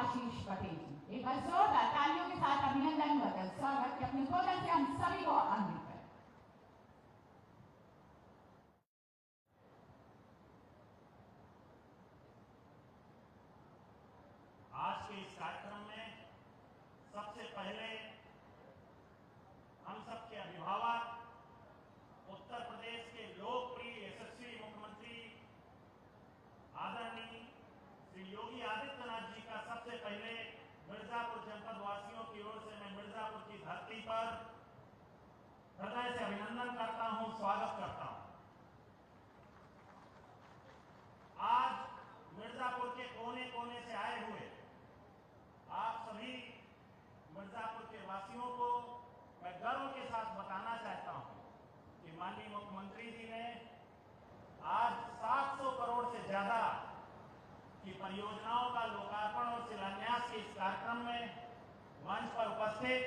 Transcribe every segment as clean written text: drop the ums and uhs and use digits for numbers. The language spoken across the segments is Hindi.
आशीष पटेल जी। एक बार जोरदार तालियों के साथ अभिनंदन बदल स्वागत के अपने उद्बोधन से हम सभी को आनंदित करें। आज के इस कार्यक्रम में सबसे पहले हम सबके अभिभावक, उत्तर प्रदेश के लोकप्रिय यशस्वी मुख्यमंत्री आदरणीय श्री योगी आदित्यनाथ जी का सबसे पहले मिर्जापुर जनपद वासियों की ओर से मैं मिर्जापुर की धरती पर हृदय से अभिनंदन करता हूं, स्वागत करता हूं। आज मिर्जापुर के कोने कोने से आए हुए आप सभी मिर्जापुर के वासियों को मैं गर्व के साथ बताना चाहता हूं कि माननीय मुख्यमंत्री जी ने आज 700 करोड़ से ज्यादा की परियोजनाओं का लोकार्पण और शिलान्यास के इस कार्यक्रम में मंच पर उपस्थित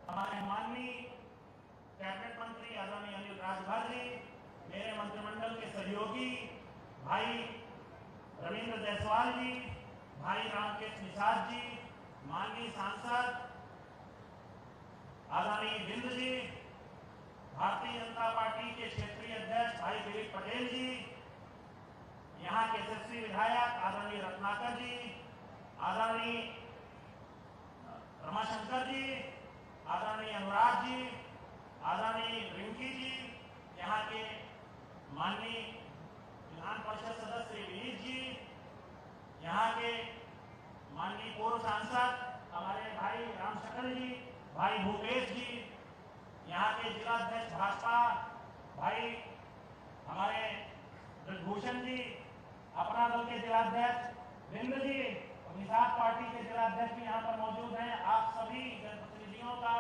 हमारे माननीय कैबिनेट मंत्री आदरणीय अनिल राजभर जी, मेरे मंत्रिमंडल के सहयोगी भाई रविंद्र जायसवाल जी, भाई रामकेश निषाद जी, माननीय सांसद आदरणीय बिंद जी, भारतीय जनता पार्टी के क्षेत्रीय अध्यक्ष भाई दिलीप पटेल जी, यहाँ के यशस्वी विधायक आदरणीय रत्नाकर जी, आदरणीय रमाशंकर जी, आदरणीय अनुराग जी, आदरणीय रिंकी जी, यहाँ के माननीय विधान परिषद सदस्य विनीत जी, यहाँ के माननीय पूर्व सांसद हमारे भाई रामशक्ल जी, भाई भूपेश जी, यहाँ के जिलाध्यक्ष भाजपा भाई हमारे ब्रजभूषण जी, अपना दल के जिलाध्यक्ष बिंद जी, निषाद पार्टी के जिलाध्यक्ष भी यहाँ पर मौजूद हैं। आप सभी जनप्रतिनिधियों का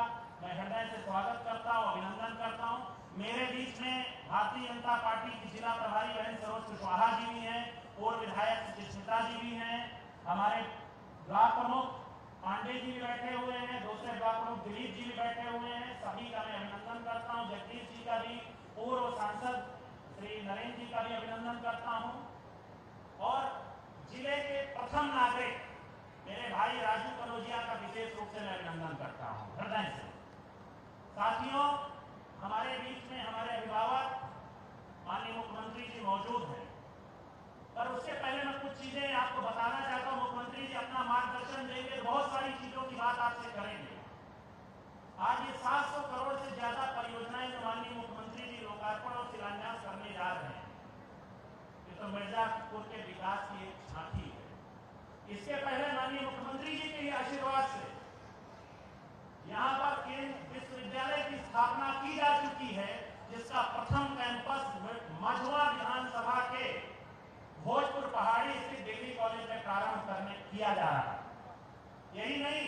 मैं हृदय से स्वागत करता हूँ, अभिनंदन करता हूँ। मेरे बीच में भारतीय जनता पार्टी की जिला प्रभारी बहन सरोज कुशवाहा जी भी हैं, पूर्व विधायक सुचिस्मिता जी भी हैं, हमारे ब्लॉक प्रमुख पांडे जी भी बैठे हुए हैं, दूसरे ब्लॉक प्रमुख दिलीप जी भी बैठे हुए हैं। सभी का मैं अभिनंदन करता हूँ। जगदीश जी का भी, पूर्व सांसद श्री नरेंद्र जी का भी अभिनंदन करता हूँ। और जिले के प्रथम नागरिक मेरे भाई राजू कनौजिया का विशेष रूप से मैं अभिनंदन करता हूँ हृदय से। साथियों, हमारे बीच में हमारे अभिभावक माननीय मुख्यमंत्री जी मौजूद हैं, पर उससे पहले मैं कुछ चीजें आपको बताना चाहता हूँ। मुख्यमंत्री जी अपना मार्गदर्शन देंगे, बहुत सारी चीजों की बात आपसे करेंगे। आज ये 700 करोड़ से ज्यादा परियोजनाएं जो माननीय मुख्यमंत्री जी लोकार्पण और शिलान्यास करने जा रहे हैं, ये तो मिर्जापुर के विकास की एक झांकी है। इसके पहले माननीय मुख्यमंत्री जी के आशीर्वाद से यहाँ पर केंद्रीय विश्वविद्यालय की स्थापना की जा चुकी है, जिसका प्रथम कैंपस मझवा विधानसभा के भोजपुर पहाड़ी स्थित डिग्री कॉलेज में प्रारंभ किया जा रहा है। यही नहीं,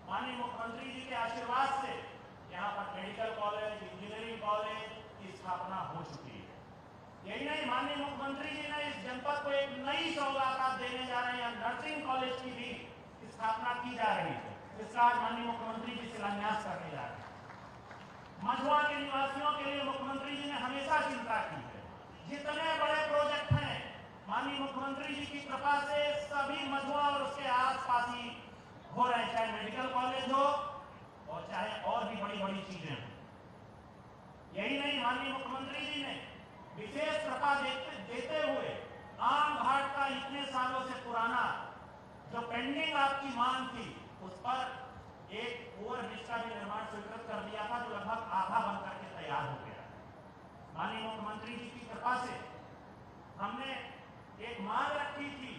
माननीय मुख्यमंत्री जी के आशीर्वाद से यहाँ पर मेडिकल कॉलेज, इंजीनियरिंग कॉलेज की स्थापना हो चुकी है। यही नहीं, माननीय मुख्यमंत्री जी ने इस जनपद को एक नई सौगात देने जा रहे हैं, नर्सिंग कॉलेज की भी स्थापना की जा रही है, जिसका आज माननीय मुख्यमंत्री जी शिलान्यास करने जा रहे हैं। मझवा के निवासियों के लिए मुख्यमंत्री जी ने हमेशा चिंता की है। जितने बड़े प्रोजेक्ट हैं, माननीय मुख्यमंत्री जी की कृपा से सभी मझवा और उसके आसपास ही हो रहे, चाहे मेडिकल कॉलेज हो और चाहे और भी बड़ी बड़ी चीजें हो। यही नहीं, माननीय मुख्यमंत्री जी ने विशेष कृपा देते हुए आम घाट का इतने सालों से पुराना जो पेंडिंग आपकी मांग थी, उस पर एक ओवर ब्रिज का भी निर्माण स्वीकृत कर दिया था, जो लगभग आधा बनकर के तैयार हो गया। माननीय मुख्यमंत्री जी की कृपा से हमने एक मांग रखी थी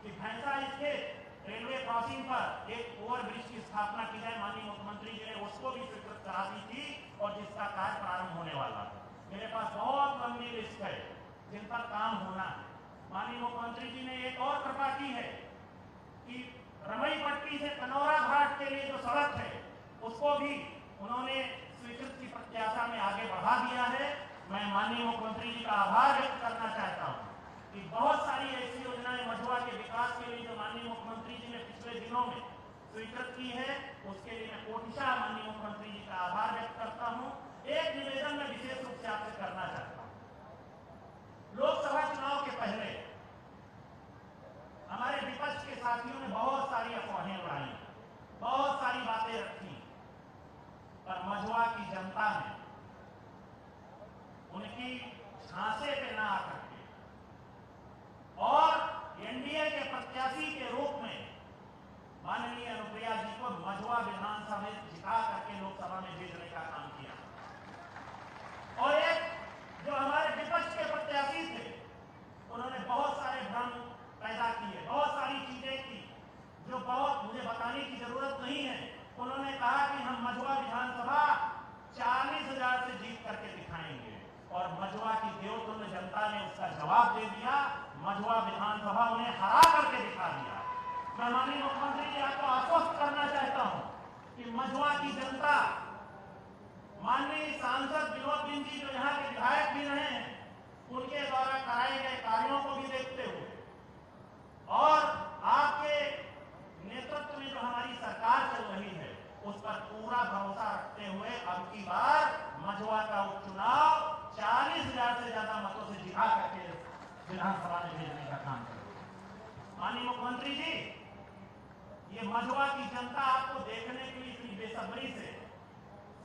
कि भैंसा स्थित रेलवे क्रॉसिंग पर एक ओवर ब्रिज की स्थापना की जाए। माननीय मुख्यमंत्री जी ने उसको भी स्वीकृत करा दी थी और जिसका कार्य प्रारंभ होने वाला है। मेरे पास बहुत लंबी लिस्ट है जिन पर काम होना है। माननीय मुख्यमंत्री जी ने एक और कृपा की है कि रमई पट्टी से कनौरा घाट के लिए जो सड़क है, उसको भी उन्होंने स्वीकृति की प्रत्याशा में आगे बढ़ा दिया है। मैं माननीय मुख्यमंत्री जी का आभार व्यक्त करना चाहता हूँ कि बहुत सारी ऐसी योजनाएं मझवा के विकास के लिए जो माननीय मुख्यमंत्री जी ने पिछले दिनों में स्वीकृत की है, उसके लिए मैं कोटिशा माननीय मुख्यमंत्री जी का आभार व्यक्त करता हूँ। एक निवेदन मैं विशेष रूप से आपसे करना चाहता हूँ। लोकसभा चुनाव के पहले हमारे विपक्ष के साथियों ने बहुत मैं माननीय मुख्यमंत्री जी आपको आश्वस्त करना चाहता हूं कि मझवा की जनता, माननीय सांसद विनोद बिंद जी जो यहाँ के विधायक भी रहे हैं, उनके द्वारा कराए गए कार्यों को भी देखते हुए और आपके नेतृत्व में जो हमारी सरकार चल रही है उस पर पूरा भरोसा रखते हुए अब की बार मझवा का उपचुनाव 40,000 से ज्यादा मतों से जिता करके विधानसभा में भेजने का काम करें। माननीय मुख्यमंत्री जी, ये मझवा की जनता आपको देखने के लिए इतनी बेसब्री से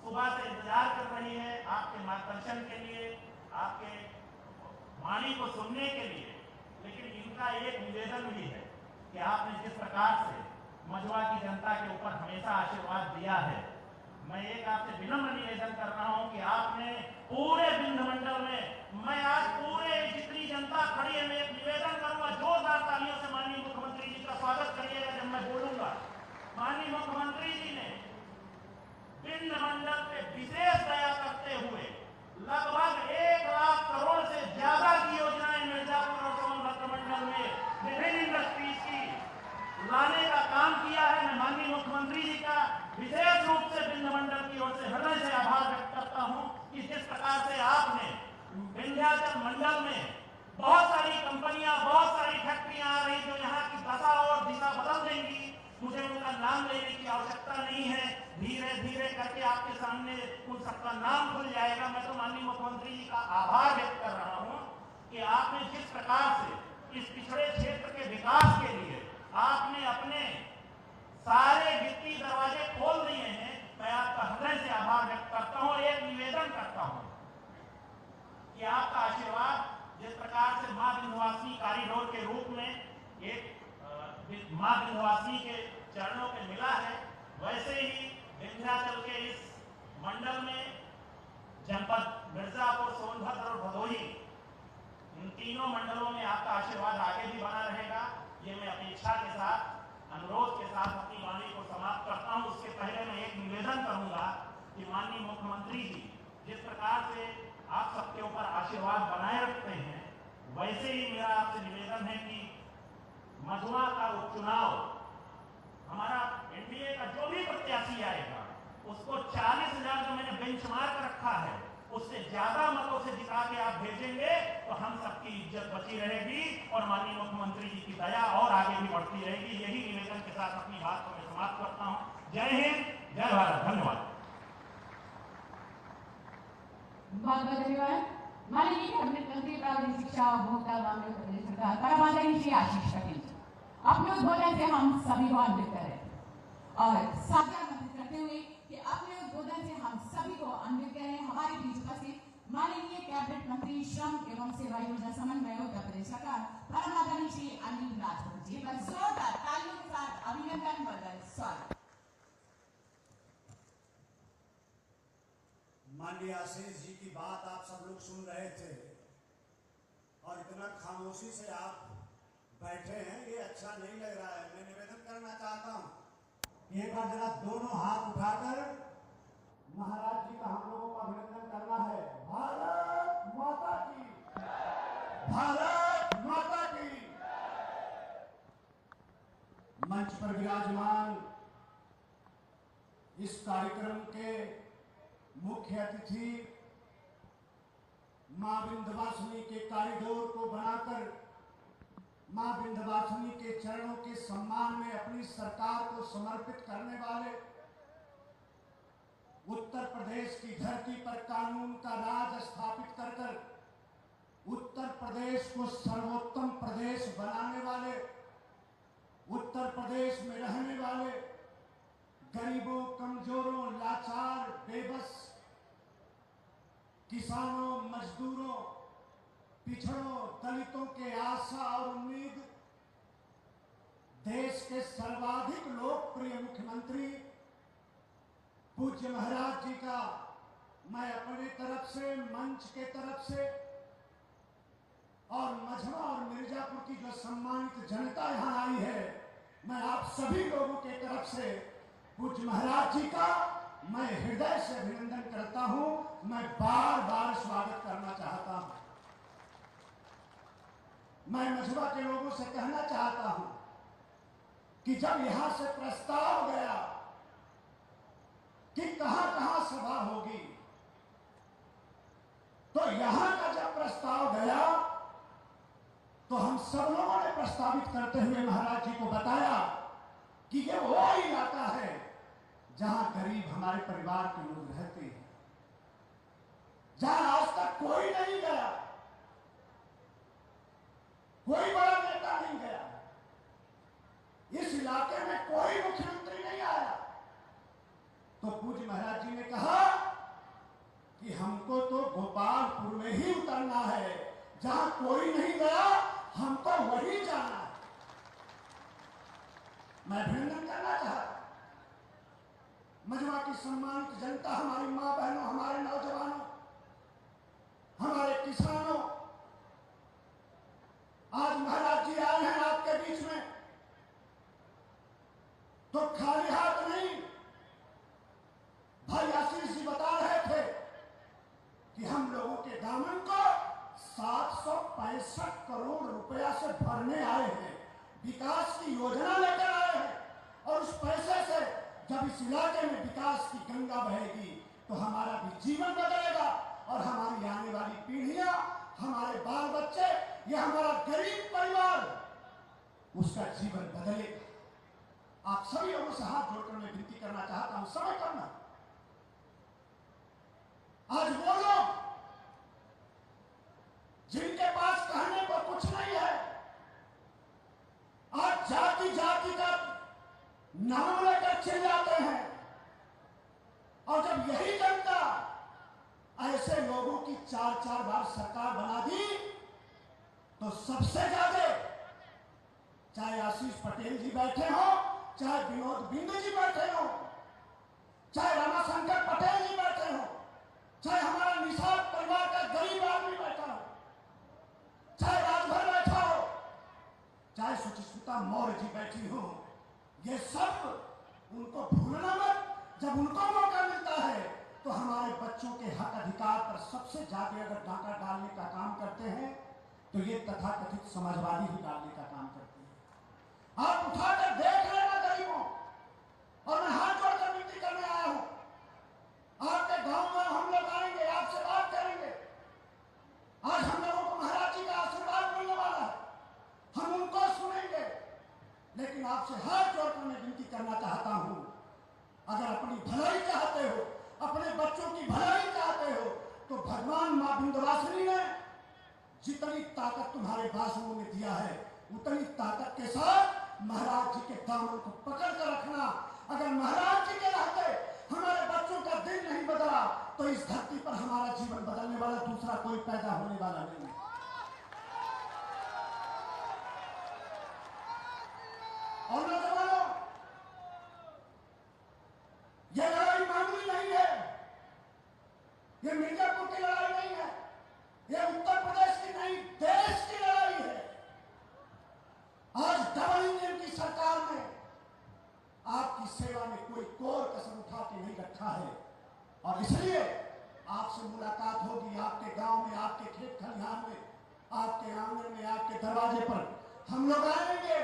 सुबह से इंतजार कर रही है, आपके मार्गदर्शन के लिए, आपके वाणी को सुनने के लिए। लेकिन इनका एक निवेदन भी है कि आपने जिस प्रकार से मझवा की जनता के ऊपर हमेशा आशीर्वाद दिया है, मैं एक आपसे विनम्र निवेदन कर रहा हूं कि आपने पूरे विंध्यमंडल में, मैं आज पूरे जितनी जनता खड़ी है, मैं एक निवेदन करूंगा, जोरदार तालियों से माननीय मुख्यमंत्री जी का स्वागत करिएगा जब मैं बोलूंगा। माननीय मुख्यमंत्री जी ने विंध्यमंडल पे विशेष दया करते हुए लगभग 1 लाख करोड़ से ज्यादा की योजनाएं मिर्जापुर और सोनभद्र मंडल में विभिन्न इंडस्ट्रीज की लाने का काम किया है। मैं माननीय मुख्यमंत्री जी का विशेष रूप से विंध्यमंडल की ओर से हृदय से आभार व्यक्त करता हूं कि जिस प्रकार से आपने विंध्याचल मंडल में बहुत सारी कंपनियां, बहुत सारी फैक्ट्रियां आ रही जो यहाँ की दशा और दिशा बदल देंगी। मुझे उनका नाम लेने की आवश्यकता नहीं है, धीरे धीरे करके आपके सामने उन सबका नाम खुल जाएगा। मैं तो माननीय मुख्यमंत्री जी का आभार व्यक्त कर रहा हूं कि आपने जिस प्रकार से इस पिछड़े क्षेत्र के विकास के लिए आपने अपने सारे वित्तीय दरवाजे खोल दिए हैं, मैं आपका हृदय से आभार व्यक्त करता हूं और एक निवेदन करता हूं कि आपका आशीर्वाद जिस प्रकार से मां विंध्यवासिनी कॉरिडोर के रूप में एक मां विंध्यवासिनी के चरणों पे मिला है, वैसे ही विंध्याचल के इस मंडल में जनपद मिर्जापुर, सोनभद्र और भदोही, इन तीनों मंडलों में आपका आशीर्वाद आगे भी बना रहेगा। ये मैं अपेक्षा के साथ, अनुरोध के साथ अपनी वाणी को समाप्त करता हूं। उसके पहले मैं एक निवेदन करूंगा कि माननीय मुख्यमंत्री जी जिस प्रकार से आप सबके ऊपर आशीर्वाद बनाए रखते हैं, वैसे ही मेरा आपसे निवेदन है कि मझवा का उपचुनाव हमारा एनडीए का जो भी प्रत्याशी आएगा उसको 40,000 जो मैंने बेंचमार्क रखा है उससे ज्यादा मतों से जिता के आप भेजेंगे तो हम सबकी इज्जत बची रहेगी और माननीय मुख्यमंत्री जी की दया और आगे भी बढ़ती रहेगी। यही निवेदन के साथ अपनी बात को मैं समाप्त करता हूं। जय हिंद, जय भारत, धन्यवाद। बहुत बहुत धन्यवाद। माननीय कैबिनेट मंत्री प्राविधिक शिक्षा और उपभोक्ता मामले प्रदेश सरकार परमादेवी श्री आशीष पटेल जी अपने उद्बोधन से हम सभी को अन्वित करें और साझा मंत्रित करते हुए कि अपने उद्बोधन से हम सभी को अन्वित करें। हमारे बीच उपस्थित माननीय कैबिनेट मंत्री श्रम एवं सेवा योजना समन्वय उत्तर प्रदेश सरकार परमादेवी श्री अनिल राजभर जी पर जोरदार तालियों के साथ अभिनंदन बदल स्वागत। माननीय आशीष जी की बात आप सब लोग सुन रहे थे और इतना खामोशी से आप बैठे हैं, ये अच्छा नहीं लग रहा है। मैं निवेदन करना चाहता हूं कि एक बार जरा दोनों हाथ उठाकर महाराज जी का हम लोगों को अभिनंदन करना है। भारत माता की, भारत माता की। मंच पर विराजमान इस कार्यक्रम के मुख्य अतिथि, मां विंध्यवासिनी के कॉरिडोर को बनाकर मां विंध्यवासिनी के चरणों के सम्मान में अपनी सरकार को समर्पित करने वाले, उत्तर प्रदेश की धरती पर कानून का राज स्थापित कर उत्तर प्रदेश को सर्वोत्तम प्रदेश बनाने वाले, उत्तर प्रदेश में रहने वाले गरीबों, कमजोरों, लाचार, बेबस किसानों, मजदूरों, पिछड़ों, दलितों के आशा और उम्मीद, देश के सर्वाधिक लोकप्रिय मुख्यमंत्री पूज्य महाराज जी का मैं अपने तरफ से, मंच के तरफ से और मझवा और मिर्जापुर की जो सम्मानित जनता यहां आई है, मैं आप सभी लोगों के तरफ से पूज्य महाराज जी का मैं हृदय से अभिनंदन करता हूं। मैं बार बार स्वागत करना चाहता हूं। मैं मझवा के लोगों से कहना चाहता हूं कि जब यहां से प्रस्ताव गया कि कहां कहां सभा होगी, तो यहां का जब प्रस्ताव गया तो हम सब लोगों ने प्रस्तावित करते हुए महाराज जी को बताया कि ये वो इलाका है जहां गरीब हमारे परिवार के लोग रहते हैं, जहां आज तक कोई नहीं गया, कोई बड़ा नेता नहीं गया, इस इलाके में कोई मुख्यमंत्री नहीं आया। तो पूज्य महाराज जी ने कहा कि हमको तो गोपालपुर में ही उतरना है, जहां कोई नहीं गया हमको वही जाना है। मैं अभिनंदन करना चाहता मजमा की सम्मानित जनता, हमारी मां बहनों, हमारे नौजवानों, हमारे किसानों, आज महाराज जी आए हैं आपके बीच में तो खाली हाथ नहीं। भाई आशीष जी बता रहे थे कि हम लोगों के दामन को 765 करोड़ रुपया से भरने आए हैं, विकास की योजना लेकर आए हैं, और उस पैसे से जब इस इलाके में विकास की गंगा बहेगी तो हमारा भी जीवन बदलेगा और हमारी आने वाली पीढ़ियां, हमारे बाल बच्चे, ये हमारा गरीब परिवार, उसका जीवन बदलेगा। आप सभी लोगों से हाथ जोड़कर मैं विनती करना चाहता हूं, समय करना। आज वो लोग जिनके पास कहने को कुछ नहीं है, आज जाति जाति का नाम लेकर चिल्लाते हैं, और जब यही जनता ऐसे लोगों की 4-4 बार सरकार बना दी तो सबसे ज्यादा, चाहे आशीष पटेल जी बैठे हो, चाहे विनोद बिंद जी बैठे हो, चाहे रामाशंकर पटेल जी बैठे हो, चाहे हमारा निषाद परिवार का गरीब आदमी बैठा हो, चाहे राजभर बैठा हो, चाहे सुचिस्मिता मौर्य जी बैठी हो, ये सब उनको भूलना मत। जब उनको मौका मिलता है तो हमारे बच्चों के हक अधिकार पर सबसे ज्यादा अगर डाका डालने का काम करते हैं तो ये तथाकथित समाजवादी ही डालने का काम करते हैं। आप उठाकर देख लेना गरीबों, और मैं हाथ जोड़कर विनती करने आया हूं, आपके गांव में हम लोग आएंगे, आपसे बात करेंगे। आज हम लोगों को महाराज जी का आशीर्वाद मिलने वाला है, हम उनको सुनेंगे, लेकिन आपसे हाथ जोड़कर मैं विनती करना चाहता हूं, अगर अपनी भलाई चाहते हो, अपने बच्चों की भलाई चाहते हो, तो भगवान मां विंध्यवासिनी ने जितनी ताकत तुम्हारे बाजुओं में दिया है, उतनी ताकत के साथ महाराज जी के दामन को पकड़ कर रखना। अगर महाराज जी के रहते हमारे बच्चों का दिल नहीं बदला तो इस धरती पर हमारा जीवन बदलने वाला दूसरा कोई पैदा होने वाला नहीं। और नौजवानों, यह लड़ाई मामूली नहीं है, यह मिर्जापुर की लड़ाई नहीं है, यह उत्तर प्रदेश की नहीं, देश की लड़ाई है। आज डबल इंजन की सरकार ने आपकी सेवा में कोई कोर कसर उठा के नहीं रखा है, और इसलिए आपसे मुलाकात होगी आपके गांव में, आपके खेत खलिहान में, आपके आंगन में, आपके दरवाजे पर हम लोग आएंगे।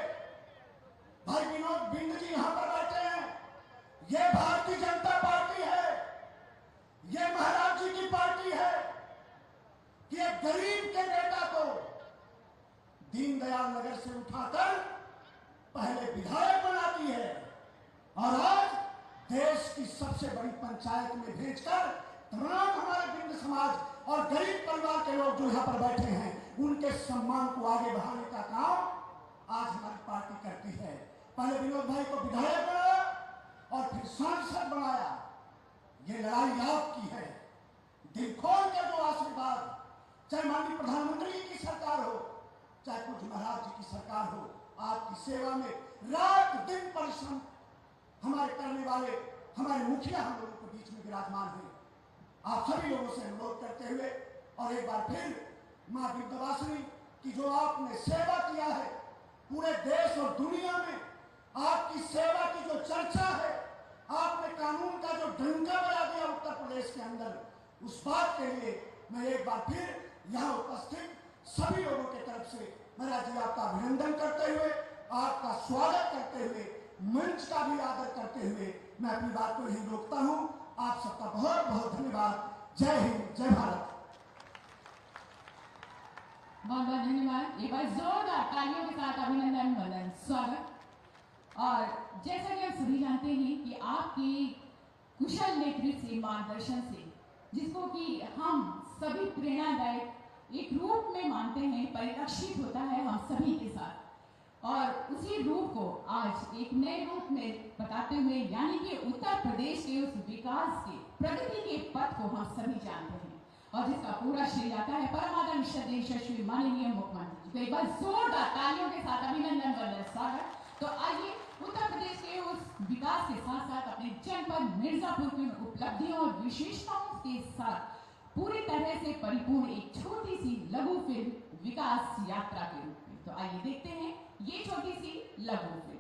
भाई विनोद बिंद जी यहां पर बैठे हैं, ये भारतीय जनता पार्टी है, ये महाराज जी की पार्टी है कि एक गरीब के बेटा को दीनदयाल नगर से उठाकर पहले विधायक बनाती है, और आज देश की सबसे बड़ी पंचायत में भेजकर तमाम हमारे बिंद समाज और गरीब परिवार के लोग जो यहां पर बैठे हैं, उनके सम्मान को आगे बढ़ाने का काम आज हमारी पार्टी करती है। पहले विनोद भाई को विधायक बनाया और फिर सांसद बनाया। ये लड़ाई आपकी है। दिल खोल के जो आशीर्वाद, चाहे माननीय प्रधानमंत्री की सरकार हो, चाहे कुछ महाराज जी की सरकार हो, आपकी सेवा में रात दिन परिश्रम हमारे करने वाले हमारे मुखिया हम लोगों के बीच में विराजमान है। आप सभी लोगों से अनुरोध करते हुए और एक बार फिर मां विंध्यवासिनी की जो आपने सेवा किया है, पूरे देश और दुनिया में आपकी सेवा की जो चर्चा है, आपने कानून का जो डंका बजा दिया उत्तर प्रदेश के अंदर, उस बात के लिए मैं एक बार फिर यहाँ उपस्थित सभी लोगों की तरफ से महाराज जी आपका अभिनंदन करते हुए, आपका स्वागत करते हुए मंच का भी आदर करते हुए मैं अपनी बात को यहीं रोकता हूं। आप सबका बहुत बहुत धन्यवाद। जय हिंद, जय भारत। बहुत बहुत धन्यवाद। एक बार जोरदार तालियों के साथ अभिनंदन, वंदन, स्वागत। और जैसा कि आप सभी जानते हैं कि आपके कुशल नेतृत्व से, मार्गदर्शन से, जिसको कि हम सभी प्रेरणादायक एक रूप में मानते हैं, परिलक्षित होता है हम सभी के साथ, और उसी रूप को आज एक नए रूप में बताते हुए, यानी कि उत्तर प्रदेश के उस विकास के, प्रगति के पथ को हम सभी जानते हैं और जिसका पूरा श्रेय जाता है परमादरणीय श्रद्धेय यशस्वी माननीय मुख्यमंत्री जी को। एक बार जोरदार तालियों के साथ अभिनंदन, वंदन, स्वागत। तो आइए उत्तर प्रदेश के उस विकास के साथ साथ अपने जनपद मिर्जापुर की उपलब्धियों और विशेषताओं के साथ पूरी तरह से परिपूर्ण एक छोटी सी लघु फिल्म विकास यात्रा के रूप में। तो आइए देखते हैं ये छोटी सी लघु फिल्म।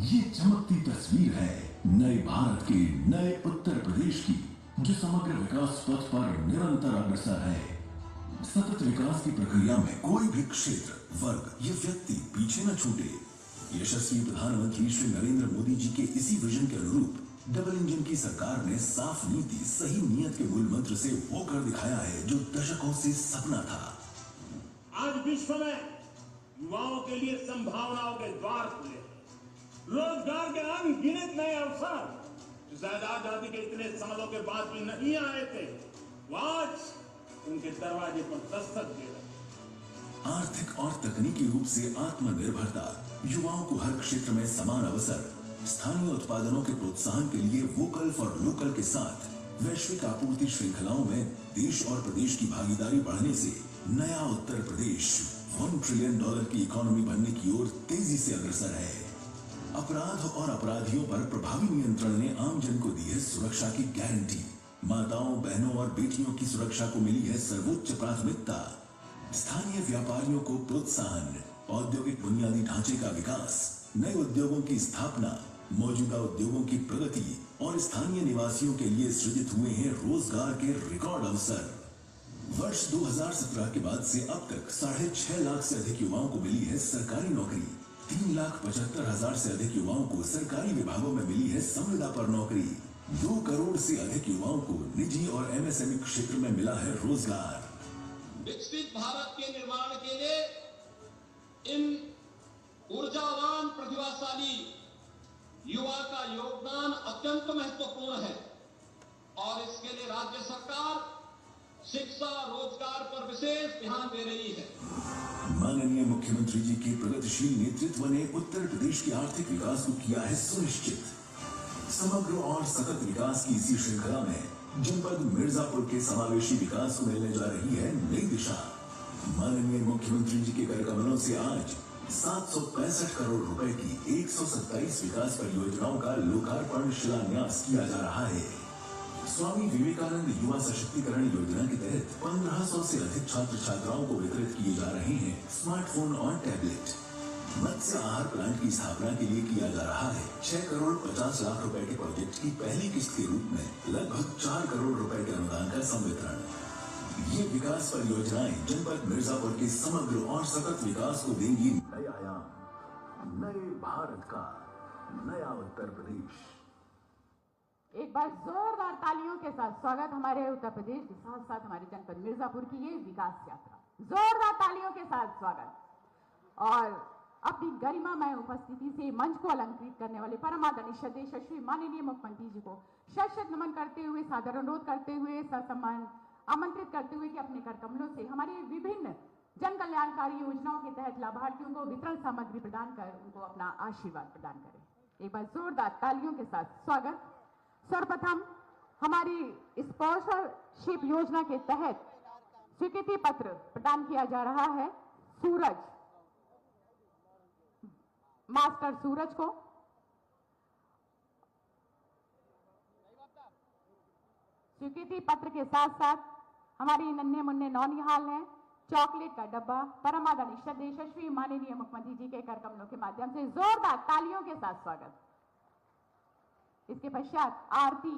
ये चमकती तस्वीर है नए भारत के, नए उत्तर प्रदेश की, जो समग्र विकास पथ पर निरंतर अग्रसर है। सतत विकास की प्रक्रिया में कोई भी क्षेत्र, वर्ग या व्यक्ति पीछे न छूटे। यशस्वी प्रधानमंत्री श्री नरेंद्र मोदी जी के इसी विजन के अनुरूप डबल इंजन की सरकार ने साफ नीति, सही नियत के मूल मंत्र से वो कर दिखाया है जो दशकों से सपना था। आज विश्व में युवाओं के लिए संभावनाओं के द्वार खुले, रोजगार के अनगिनत नए अवसर जो शायद आजादी के इतने सालों के बाद भी नहीं आए थे, वो आज उनके दरवाजे पर दस्तक दे रहे। आर्थिक और तकनीकी रूप से आत्मनिर्भरता, युवाओं को हर क्षेत्र में समान अवसर, स्थानीय उत्पादनों के प्रोत्साहन के लिए वोकल फॉर लोकल के साथ वैश्विक आपूर्ति श्रृंखलाओं में देश और प्रदेश की भागीदारी बढ़ने से नया उत्तर प्रदेश $1 ट्रिलियन की इकोनॉमी बनने की ओर तेजी से अग्रसर है। अपराध और अपराधियों पर प्रभावी नियंत्रण ने आम जन को दी है सुरक्षा की गारंटी। माताओं, बहनों और बेटियों की सुरक्षा को मिली है सर्वोच्च प्राथमिकता। स्थानीय व्यापारियों को प्रोत्साहन, औद्योगिक बुनियादी ढांचे का विकास, नए उद्योगों की स्थापना, मौजूदा उद्योगों की प्रगति और स्थानीय निवासियों के लिए सृजित हुए हैं रोजगार के रिकॉर्ड अवसर। वर्ष 2017 के बाद से अब तक 6.5 लाख से अधिक युवाओं को मिली है सरकारी नौकरी। 3,75,000 से अधिक युवाओं को सरकारी विभागों में मिली है संविदा पर नौकरी। 2 करोड़ से अधिक युवाओं को निजी और MSME क्षेत्र में मिला है रोजगार। विकसित भारत के निर्माण के लिए इन ऊर्जावान, प्रतिभाशाली युवा का योगदान अत्यंत महत्वपूर्ण है और इसके लिए राज्य सरकार शिक्षा, रोजगार पर विशेष ध्यान दे रही है। माननीय मुख्यमंत्री जी के प्रगतिशील नेतृत्व ने उत्तर प्रदेश के आर्थिक विकास को किया है सुनिश्चित। समग्र और सतत विकास की इसी श्रृंखला में जनपद मिर्जापुर के समावेशी विकास को मिलने जा रही है नई दिशा। माननीय मुख्यमंत्री जी के कर कमलों से आज 765 करोड़ रुपए की 127 विकास परियोजनाओं का लोकार्पण, शिलान्यास किया जा रहा है। स्वामी विवेकानंद युवा सशक्तिकरण योजना के तहत 1500 से अधिक छात्र छात्राओं को वितरित किए जा रहे हैं स्मार्टफोन और टैबलेट। मत्स्य आहार प्लांट की स्थापना के लिए किया जा रहा है 6 करोड़ 50 लाख रुपए के प्रोजेक्ट की पहली किस्त के रूप में लगभग 4 करोड़ रुपए के अनुदान का संवितरण। ये विकास परियोजनाएं जनपद मिर्जापुर के समग्र और सतत विकास को देंगी नए आयाम, नए भारत का नया उत्तर प्रदेश। एक बार जोरदार तालियों के साथ स्वागत हमारे उत्तर प्रदेश के साथ साथ हमारे जनपद मिर्जापुर की ये विकास यात्रा। जोरदार तालियों के साथ स्वागत। और अपनी गरिमामय उपस्थिति से मंच को अलंकृत करने वाले परमादरणीय श्रद्धेय यशस्वी माननीय मुख्यमंत्री जी को शत नमन करते हुए, सादर अनुरोध करते हुए, ससम्मान आमंत्रित करते हुए कि अपने कर कमलों से हमारी विभिन्न जन कल्याणकारी योजनाओं के तहत लाभार्थियों को वितरण सामग्री प्रदान कर उनको अपना आशीर्वाद प्रदान करें। एक बार जोरदार तालियों के साथ स्वागत। सर्वप्रथम हमारी स्पॉन्सरशिप योजना के तहत स्वीकृति पत्र प्रदान किया जा रहा है सूरज, मास्टर सूरज को। स्वीकृति पत्र के साथ साथ हमारी नन्हे मुन्ने नौनिहाल हैं, चॉकलेट का डब्बा परमादरणीय श्रद्धेय यशस्वी माननीय मुख्यमंत्री जी के कर कमलों के माध्यम से जोरदार तालियों के साथ स्वागत। इसके पश्चात आरती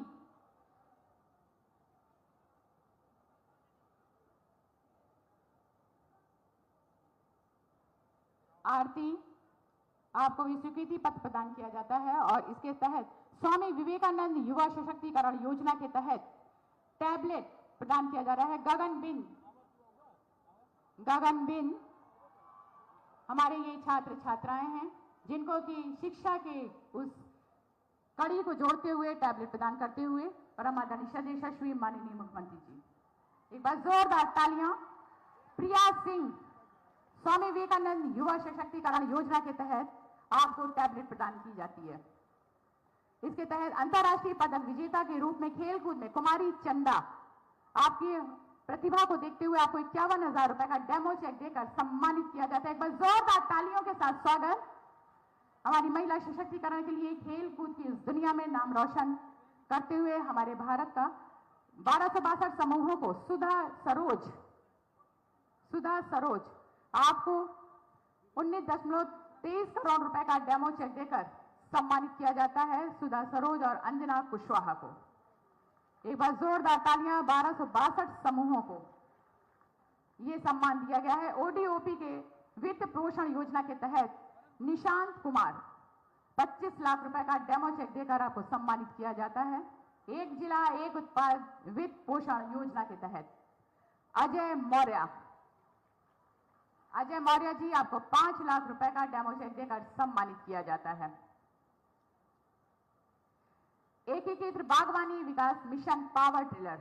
आरती आपको भी स्वीकृति पत्र प्रदान किया जाता है और इसके तहत स्वामी विवेकानंद युवा सशक्तिकरण योजना के तहत टैबलेट प्रदान किया जा रहा है। गगनबिन हमारे ये छात्र छात्राएं हैं जिनको कि शिक्षा के उस कड़ी को जोड़ते हुए टैबलेट प्रदान करते हुए परमादरणीय यशस्वी माननीय मुख्यमंत्री जी, एक बार जोरदार तालियां। प्रिया सिंह, स्वामी विवेकानंद युवा सशक्तिकरण योजना के तहत आपको टैबलेट प्रदान की जाती है। इसके तहत अंतर्राष्ट्रीय पदक विजेता के रूप में खेलकूद में कुमारी चंदा, आपकी प्रतिभा को देखते हुए आपको 51,000 रुपए का डेमो चेक देकर सम्मानित किया जाता है। एक बार जोरदार तालियों के साथ स्वागत। हमारी महिला सशक्तिकरण के लिए खेलकूद की इस दुनिया में नाम रोशन करते हुए हमारे भारत का 1262 समूहों को सुधा सरोज आपको 19.23 करोड़ रुपए का डेमो चेक देकर सम्मानित किया जाता है। सुधा सरोज और अंजना कुशवाहा को एक बार जोरदार तालियां। 1262 समूहों को यह सम्मान दिया गया है। ओडीओपी के वित्त पोषण योजना के तहत निशांत कुमार 25 लाख रुपए का डेमो चेक देकर आपको सम्मानित किया जाता है। एक जिला एक उत्पाद वित्त पोषण योजना के तहत अजय मौर्य जी आपको 5 लाख रुपए का डेमो चेक देकर सम्मानित किया जाता है। एकीकृत बागवानी विकास mission power tiller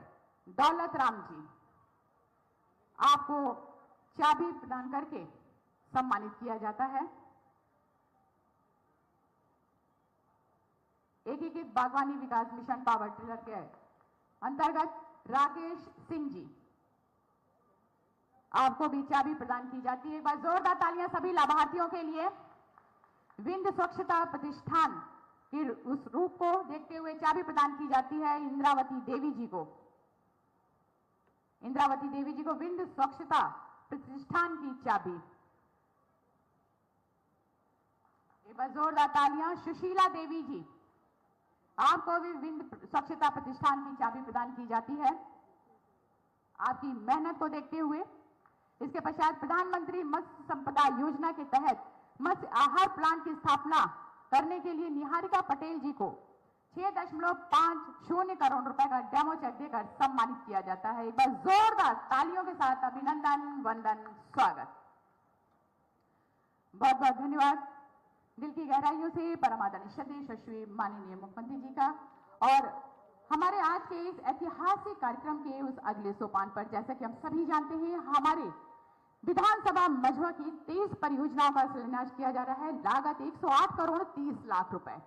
Daulat Ram ji आपको चाबी प्रदान करके सम्मानित किया जाता है। एकीकृत बागवानी विकास मिशन पावर टिलर के अंतर्गत राकेश सिंह जी आपको भी चाबी प्रदान की जाती है। एक बार जोरदार तालियां सभी लाभार्थियों के लिए। विंध्य स्वच्छता प्रतिष्ठान की उस रूप को देखते हुए चाबी प्रदान की जाती है इंद्रावती देवी जी को विंध्य स्वच्छता प्रतिष्ठान की चाबी। एक बार जोरदार तालियां। सुशीला देवी जी आपको भी विंध्य स्वच्छता प्रतिष्ठान की चाबी प्रदान की जाती है आपकी मेहनत को देखते हुए। इसके पश्चात प्रधानमंत्री मत्स्य संपदा योजना के तहत मत्स्य आहार प्लांट की स्थापना करने के लिए निहारिका पटेल जी को 6.50 करोड़ रुपए का डेमो चेक देकर सम्मानित किया जाता है। एक बार जोरदार तालियों के साथ अभिनंदन, वंदन, स्वागत। बहुत बहुत धन्यवाद दिल की गहराइयों से परमादरणीय यशस्वी माननीय मुख्यमंत्री जी का। और हमारे आज के इस ऐतिहासिक कार्यक्रम के उस अगले सोपान पर जैसा कि हम सभी जानते हैं, हमारे विधानसभा मझवा की 23 परियोजनाओं का शिलान्यास किया जा रहा है। लागत 108 करोड़ 30 लाख रुपए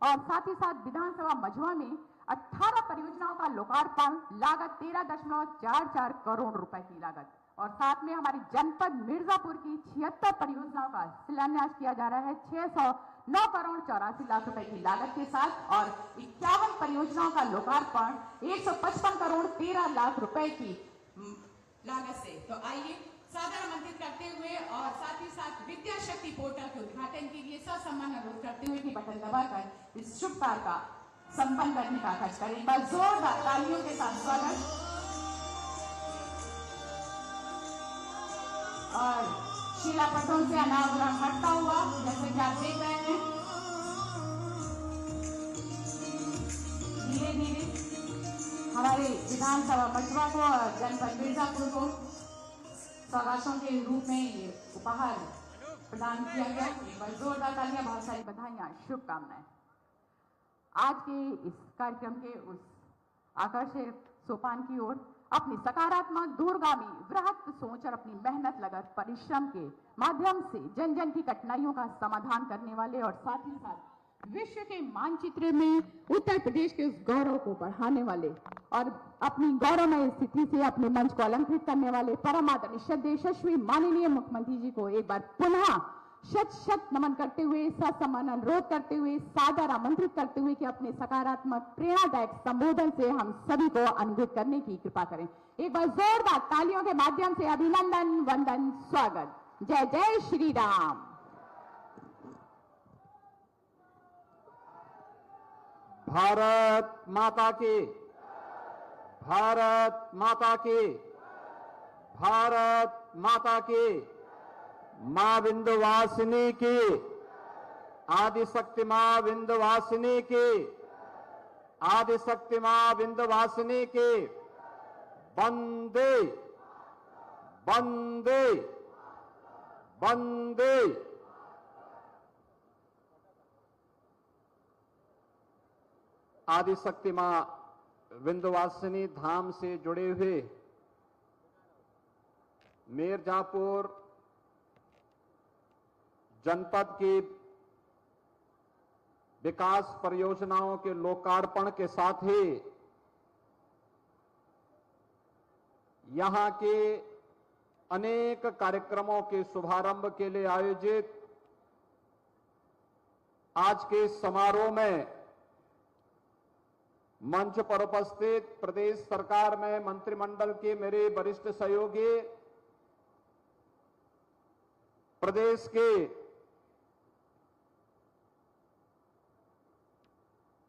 और साथ ही साथ विधानसभा मझवा में 18 परियोजनाओं का लोकार्पण, लागत 13.44 करोड़ रुपए की लागत। और साथ में हमारी जनपद मिर्जापुर की 76 परियोजनाओं का शिलान्यास किया जा रहा है 609 करोड़ 84 लाख रुपए की लागत के साथ। और 51 परियोजनाओं का लोकार्पण 155 करोड़ 13 लाख रुपए की लागत से। तो आइए सादर आमंत्रित करते हुए और साथ ही साथ विद्या शक्ति पोर्टल के उद्घाटन के लिए ससम्मान अनुरोध करते हुए कि बटन दबाकर इस शुभ कार्य का संपन्न करने का खर्च करें। एक बार जोरदार तालियों के साथ स्वागत। और शिलापटों से अनावरण हटता हुआ जैसे कि आप देख रहे हैं, धीरे धीरे हमारे विधानसभा मझवा को और जनपद मिर्जापुर को सौगातों के रूप में ये उपहार प्रदान किया गया। एक बार जोरदार तालियां, बहुत सारी बधाइयां, शुभकामनाएं। आज के इस कार्यक्रम के उस आकर्षक सोपान की ओर अपनी सकारात्मक, दूरगामी, वृहत सोच और अपनी मेहनत, लगन, परिश्रम के माध्यम से जन जन की कठिनाइयों का समाधान करने वाले और साथ ही साथ विश्व के मानचित्र में उत्तर प्रदेश के उस गौरव को बढ़ाने वाले और अपनी गौरवमय स्थिति से अपने मंच को अलंकृत करने वाले परमादरणीय यशस्वी माननीय मुख्यमंत्री जी को एक बार पुनः शत शत नमन करते हुए, ससम्मान अनुरोध करते हुए, सादर आमंत्रित करते हुए कि अपने सकारात्मक, प्रेरणादायक संबोधन से हम सभी को अनुग्रहित करने की कृपा करें। एक बार जोरदार तालियों के माध्यम से अभिनंदन, वंदन, स्वागत। जय जय श्री राम। भारत माता की, भारत माता की, भारत माता की। मां विंध्यवासिनी की, आदिशक्ति मां विंध्यवासिनी की, आदिशक्ति मां विंध्यवासिनी की। वंदे वंदे वंदे। आदिशक्ति मां विंध्यवासिनी धाम से जुड़े हुए मिर्जापुर जनपद की विकास परियोजनाओं के लोकार्पण के साथ ही यहां के अनेक कार्यक्रमों के शुभारंभ के लिए आयोजित आज के समारोह में मंच पर उपस्थित प्रदेश सरकार में मंत्रिमंडल के मेरे वरिष्ठ सहयोगी, प्रदेश के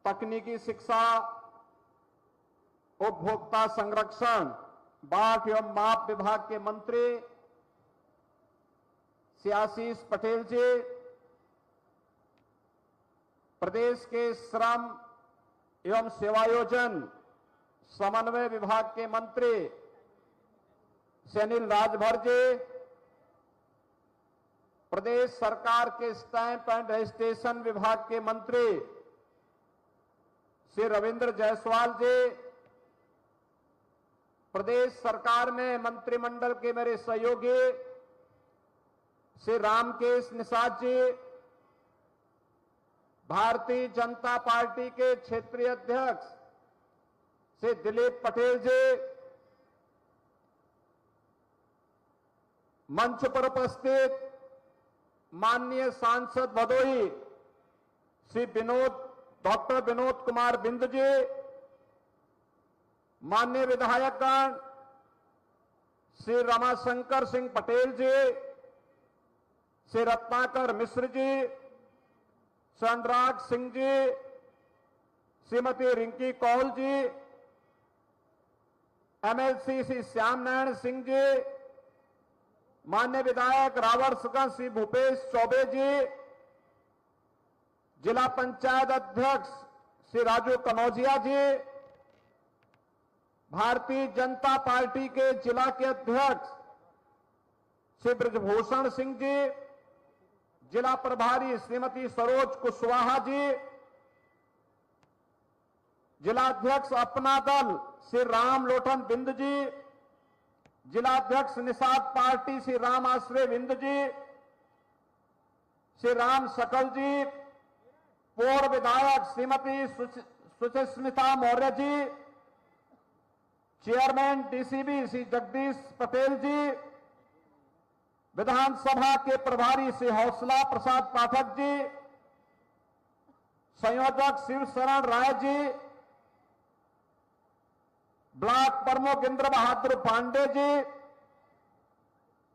तकनीकी शिक्षा, उपभोक्ता संरक्षण, बाट एवं माप विभाग के मंत्री श्री आशीष पटेल जी, प्रदेश के श्रम एवं सेवायोजन समन्वय विभाग के मंत्री श्री अनिल राजभर जी, प्रदेश सरकार के स्टैंप एंड रजिस्ट्रेशन विभाग के मंत्री श्री रविंद्र जायसवाल जी, प्रदेश सरकार में मंत्रिमंडल के मेरे सहयोगी श्री रामकेश निषाद जी, भारतीय जनता पार्टी के क्षेत्रीय अध्यक्ष श्री दिलीप पटेल जी, मंच पर उपस्थित माननीय सांसद भदोही श्री डॉक्टर विनोद कुमार बिंद जी, माननीय विधायकगण श्री रमाशंकर सिंह पटेल जी, श्री रत्नाकर मिश्र जी, श्री अनुराग सिंह जी, श्रीमती रिंकी कौल जी, एमएलसी श्री श्याम नारायण सिंह जी, माननीय विधायक रावर्सगंज श्री भूपेश चौबे जी, जिला पंचायत अध्यक्ष श्री राजू कनौजिया जी, भारतीय जनता पार्टी के जिला के अध्यक्ष श्री ब्रजभूषण सिंह जी, जिला प्रभारी श्रीमती सरोज कुशवाहा जी, जिला अध्यक्ष अपना दल श्री राम लोटन बिंद जी, जिला अध्यक्ष निषाद पार्टी श्री राम आश्रय बिंद जी, श्री राम सकल जी, पूर्व विधायक श्रीमती सुचिस्मिता मौर्य जी, चेयरमैन डीसीबी श्री जगदीश पटेल जी, विधानसभा के प्रभारी श्री हौसला प्रसाद पाठक जी, संयोजक शिव शरण राय जी, ब्लॉक प्रमुख इंद्र बहादुर पांडे जी,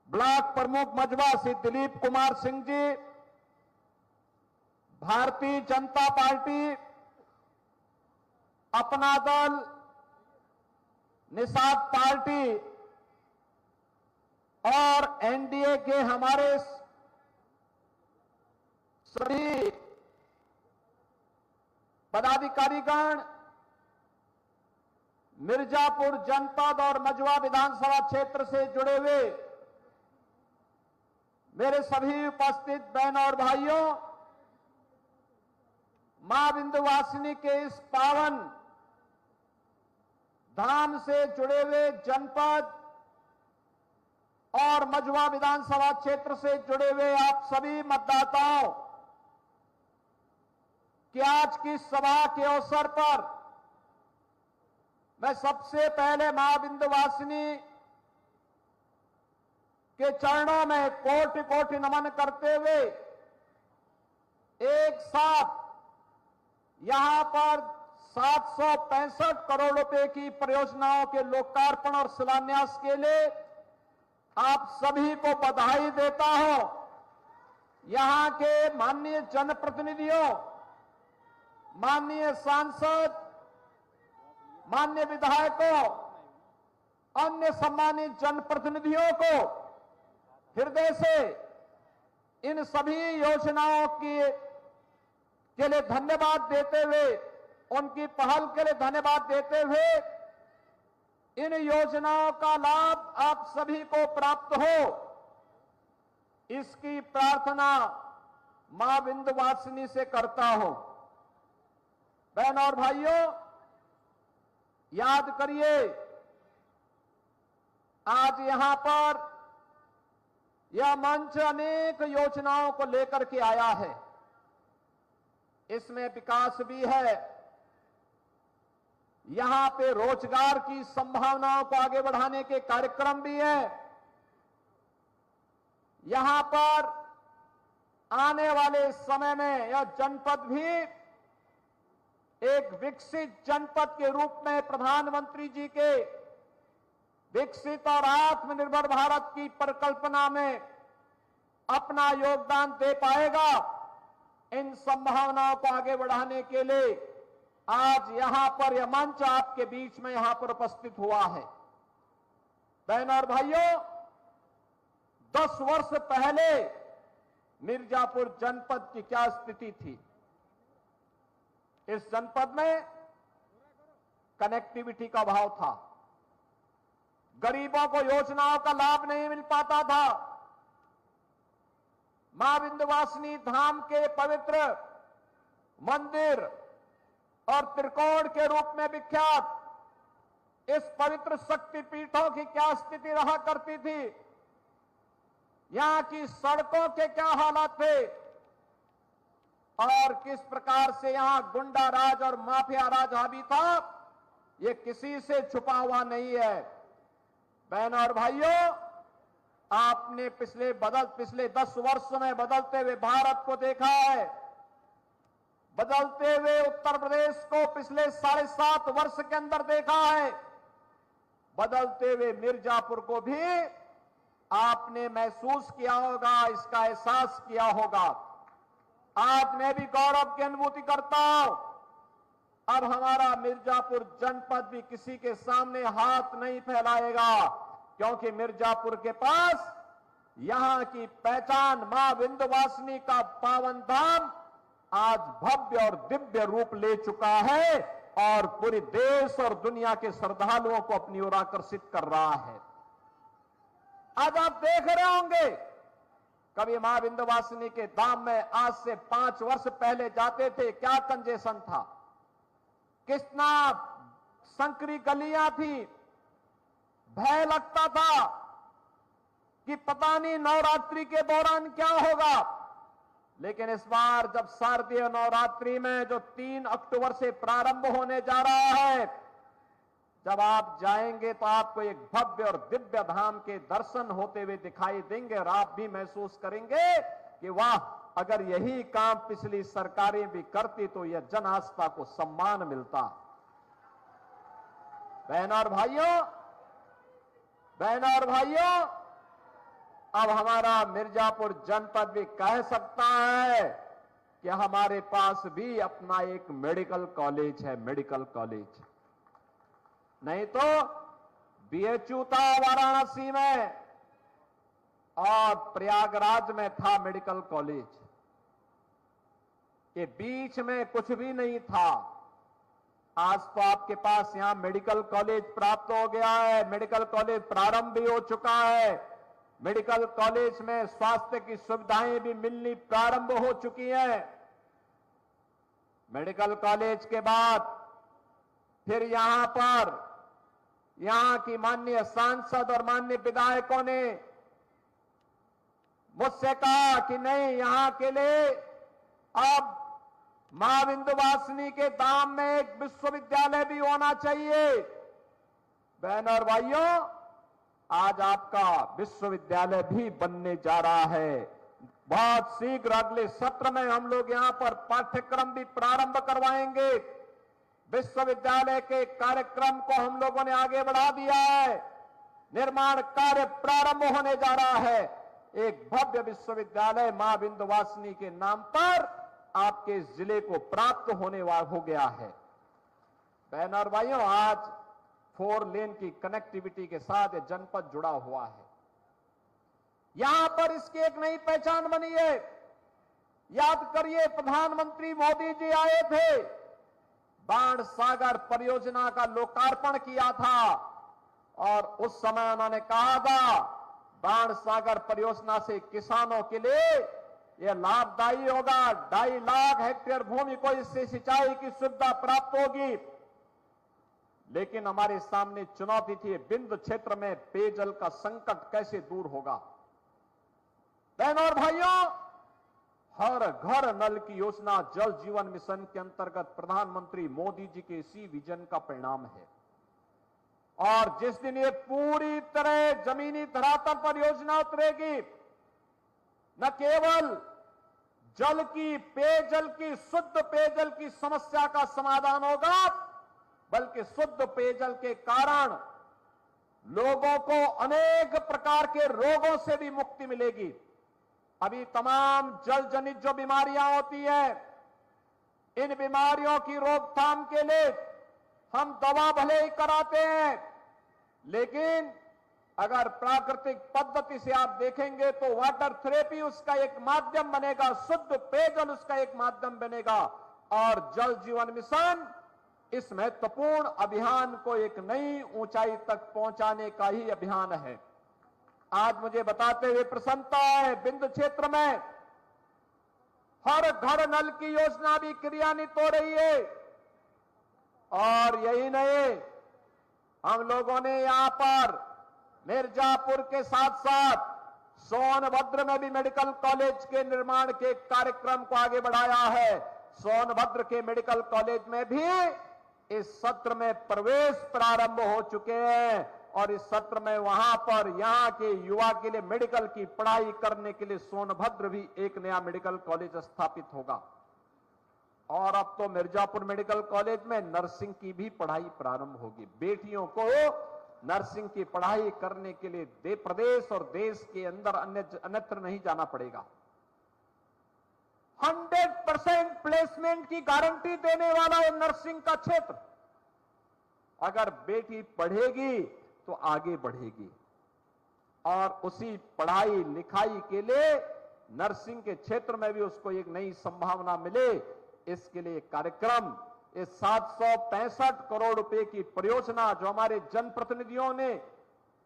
ब्लॉक प्रमुख मजवा श्री दिलीप कुमार सिंह जी, भारतीय जनता पार्टी, अपना दल, निषाद पार्टी और एनडीए के हमारे सभी पदाधिकारीगण, मिर्जापुर जनपद और मजवा विधानसभा क्षेत्र से जुड़े हुए मेरे सभी उपस्थित बहन और भाइयों, मां विंध्यवासिनी के इस पावन धाम से जुड़े हुए जनपद और मजवा विधानसभा क्षेत्र से जुड़े हुए आप सभी मतदाताओं की आज की सभा के अवसर पर मैं सबसे पहले मां विंध्यवासिनी के चरणों में कोटि कोटि नमन करते हुए एक साथ यहां पर 765 करोड़ रुपए की परियोजनाओं के लोकार्पण और शिलान्यास के लिए आप सभी को बधाई देता हूं। यहां के माननीय जनप्रतिनिधियों, माननीय सांसद, माननीय विधायकों, अन्य सम्मानित जनप्रतिनिधियों को हृदय से इन सभी योजनाओं के लिए धन्यवाद देते हुए, उनकी पहल के लिए धन्यवाद देते हुए, इन योजनाओं का लाभ आप सभी को प्राप्त हो, इसकी प्रार्थना मां विंध्यवासिनी से करता हूं। बहन और भाइयों, याद करिए, आज यहां पर यह मंच अनेक योजनाओं को लेकर के आया है। इसमें विकास भी है, यहां पे रोजगार की संभावनाओं को आगे बढ़ाने के कार्यक्रम भी है। यहां पर आने वाले समय में यह जनपद भी एक विकसित जनपद के रूप में प्रधानमंत्री जी के विकसित और आत्मनिर्भर भारत की परिकल्पना में अपना योगदान दे पाएगा। इन संभावनाओं को आगे बढ़ाने के लिए आज यहां पर यह मंच आपके बीच में यहां पर उपस्थित हुआ है। बहन और भाइयों, 10 वर्ष पहले मिर्जापुर जनपद की क्या स्थिति थी? इस जनपद में कनेक्टिविटी का अभाव था, गरीबों को योजनाओं का लाभ नहीं मिल पाता था। मां विंध्यवासिनी धाम के पवित्र मंदिर और त्रिकोण के रूप में विख्यात इस पवित्र शक्तिपीठों की क्या स्थिति रहा करती थी, यहां की सड़कों के क्या हालात थे और किस प्रकार से यहां गुंडा राज और माफिया राज हावी था, यह किसी से छुपा हुआ नहीं है। बहन और भाइयों, आपने पिछले 10 वर्ष में बदलते हुए भारत को देखा है, बदलते हुए उत्तर प्रदेश को पिछले 7.5 वर्ष के अंदर देखा है, बदलते हुए मिर्जापुर को भी आपने महसूस किया होगा, इसका एहसास किया होगा। आज मैं भी गौरव की अनुभूति करता हूं, अब हमारा मिर्जापुर जनपद भी किसी के सामने हाथ नहीं फैलाएगा, क्योंकि मिर्जापुर के पास यहां की पहचान मां विंध्यवासिनी का पावन धाम आज भव्य और दिव्य रूप ले चुका है और पूरे देश और दुनिया के श्रद्धालुओं को अपनी ओर आकर्षित कर रहा है। आज आप देख रहे होंगे, कभी मां विंध्यवासिनी के धाम में आज से 5 वर्ष पहले जाते थे, क्या कंजेशन था, कितना संकरी गलियां थी, भय लगता था कि पता नहीं नवरात्रि के दौरान क्या होगा। लेकिन इस बार जब शारदीय नवरात्रि में जो 3 अक्टूबर से प्रारंभ होने जा रहा है, जब आप जाएंगे तो आपको एक भव्य और दिव्य धाम के दर्शन होते हुए दिखाई देंगे और आप भी महसूस करेंगे कि वाह, अगर यही काम पिछली सरकारें भी करती तो यह जन आस्था को सम्मान मिलता। बहन और भाइयों, अब हमारा मिर्जापुर जनपद भी कह सकता है कि हमारे पास भी अपना एक मेडिकल कॉलेज है। मेडिकल कॉलेज नहीं तो बीएचयू था वाराणसी में और प्रयागराज में था मेडिकल कॉलेज, ये बीच में कुछ भी नहीं था। आज तो आपके पास यहां मेडिकल कॉलेज प्राप्त हो गया है, मेडिकल कॉलेज प्रारंभ भी हो चुका है, मेडिकल कॉलेज में स्वास्थ्य की सुविधाएं भी मिलनी प्रारंभ हो चुकी हैं। मेडिकल कॉलेज के बाद फिर यहां की माननीय सांसद और माननीय विधायकों ने मुझसे कहा कि नहीं, यहां के लिए अब मां विंध्यवासिनी के धाम में एक विश्वविद्यालय भी होना चाहिए। बहन और भाइयों, आज आपका विश्वविद्यालय भी बनने जा रहा है। बहुत शीघ्र अगले सत्र में हम लोग यहां पर पाठ्यक्रम भी प्रारंभ करवाएंगे। विश्वविद्यालय के कार्यक्रम को हम लोगों ने आगे बढ़ा दिया है, निर्माण कार्य प्रारंभ होने जा रहा है। एक भव्य विश्वविद्यालय मां विंध्यवासिनी के नाम पर आपके जिले को प्राप्त होने वाला हो गया है। बहन और भाइयों, आज 4 लेन की कनेक्टिविटी के साथ यह जनपद जुड़ा हुआ है। यहां पर इसकी एक नई पहचान बनी है। याद करिए, प्रधानमंत्री मोदी जी आए थे, बाण सागर परियोजना का लोकार्पण किया था और उस समय उन्होंने कहा था बाण सागर परियोजना से किसानों के लिए यह लाभदायी होगा। 2.5 लाख हेक्टेयर भूमि को इससे सिंचाई की सुविधा प्राप्त होगी। लेकिन हमारे सामने चुनौती थी, बिंद क्षेत्र में पेयजल का संकट कैसे दूर होगा। बहनों और भाइयों, हर घर नल की योजना जल जीवन मिशन के अंतर्गत प्रधानमंत्री मोदी जी के इसी विजन का परिणाम है। और जिस दिन ये पूरी तरह जमीनी धरातल पर योजना उतरेगी, न केवल जल की, पेयजल की, शुद्ध पेयजल की समस्या का समाधान होगा, बल्कि शुद्ध पेयजल के कारण लोगों को अनेक प्रकार के रोगों से भी मुक्ति मिलेगी। अभी तमाम जल जनित जो बीमारियां होती है, इन बीमारियों की रोकथाम के लिए हम दवा भले ही कराते हैं, लेकिन अगर प्राकृतिक पद्धति से आप देखेंगे तो वाटर थेरेपी उसका एक माध्यम बनेगा, शुद्ध पेयजल उसका एक माध्यम बनेगा। और जल जीवन मिशन इस महत्वपूर्ण अभियान को एक नई ऊंचाई तक पहुंचाने का ही अभियान है। आज मुझे बताते हुए प्रसन्नता है, बिंद क्षेत्र में हर घर नल की योजना भी क्रियान्वित हो रही है। और यही नहीं, हम लोगों ने यहां पर मिर्जापुर के साथ साथ सोनभद्र में भी मेडिकल कॉलेज के निर्माण के कार्यक्रम को आगे बढ़ाया है। सोनभद्र के मेडिकल कॉलेज में भी इस सत्र में प्रवेश प्रारंभ हो चुके हैं और इस सत्र में वहां पर यहां के युवा के लिए मेडिकल की पढ़ाई करने के लिए सोनभद्र भी एक नया मेडिकल कॉलेज स्थापित होगा। और अब तो मिर्जापुर मेडिकल कॉलेज में नर्सिंग की भी पढ़ाई प्रारंभ होगी। बेटियों को नर्सिंग की पढ़ाई करने के लिए प्रदेश और देश के अंदर अन्यत्र नहीं जाना पड़ेगा। 100% प्लेसमेंट की गारंटी देने वाला है नर्सिंग का क्षेत्र। अगर बेटी पढ़ेगी तो आगे बढ़ेगी और उसी पढ़ाई लिखाई के लिए नर्सिंग के क्षेत्र में भी उसको एक नई संभावना मिले, इसके लिए कार्यक्रम, इस 765 करोड़ रुपए की परियोजना जो हमारे जनप्रतिनिधियों ने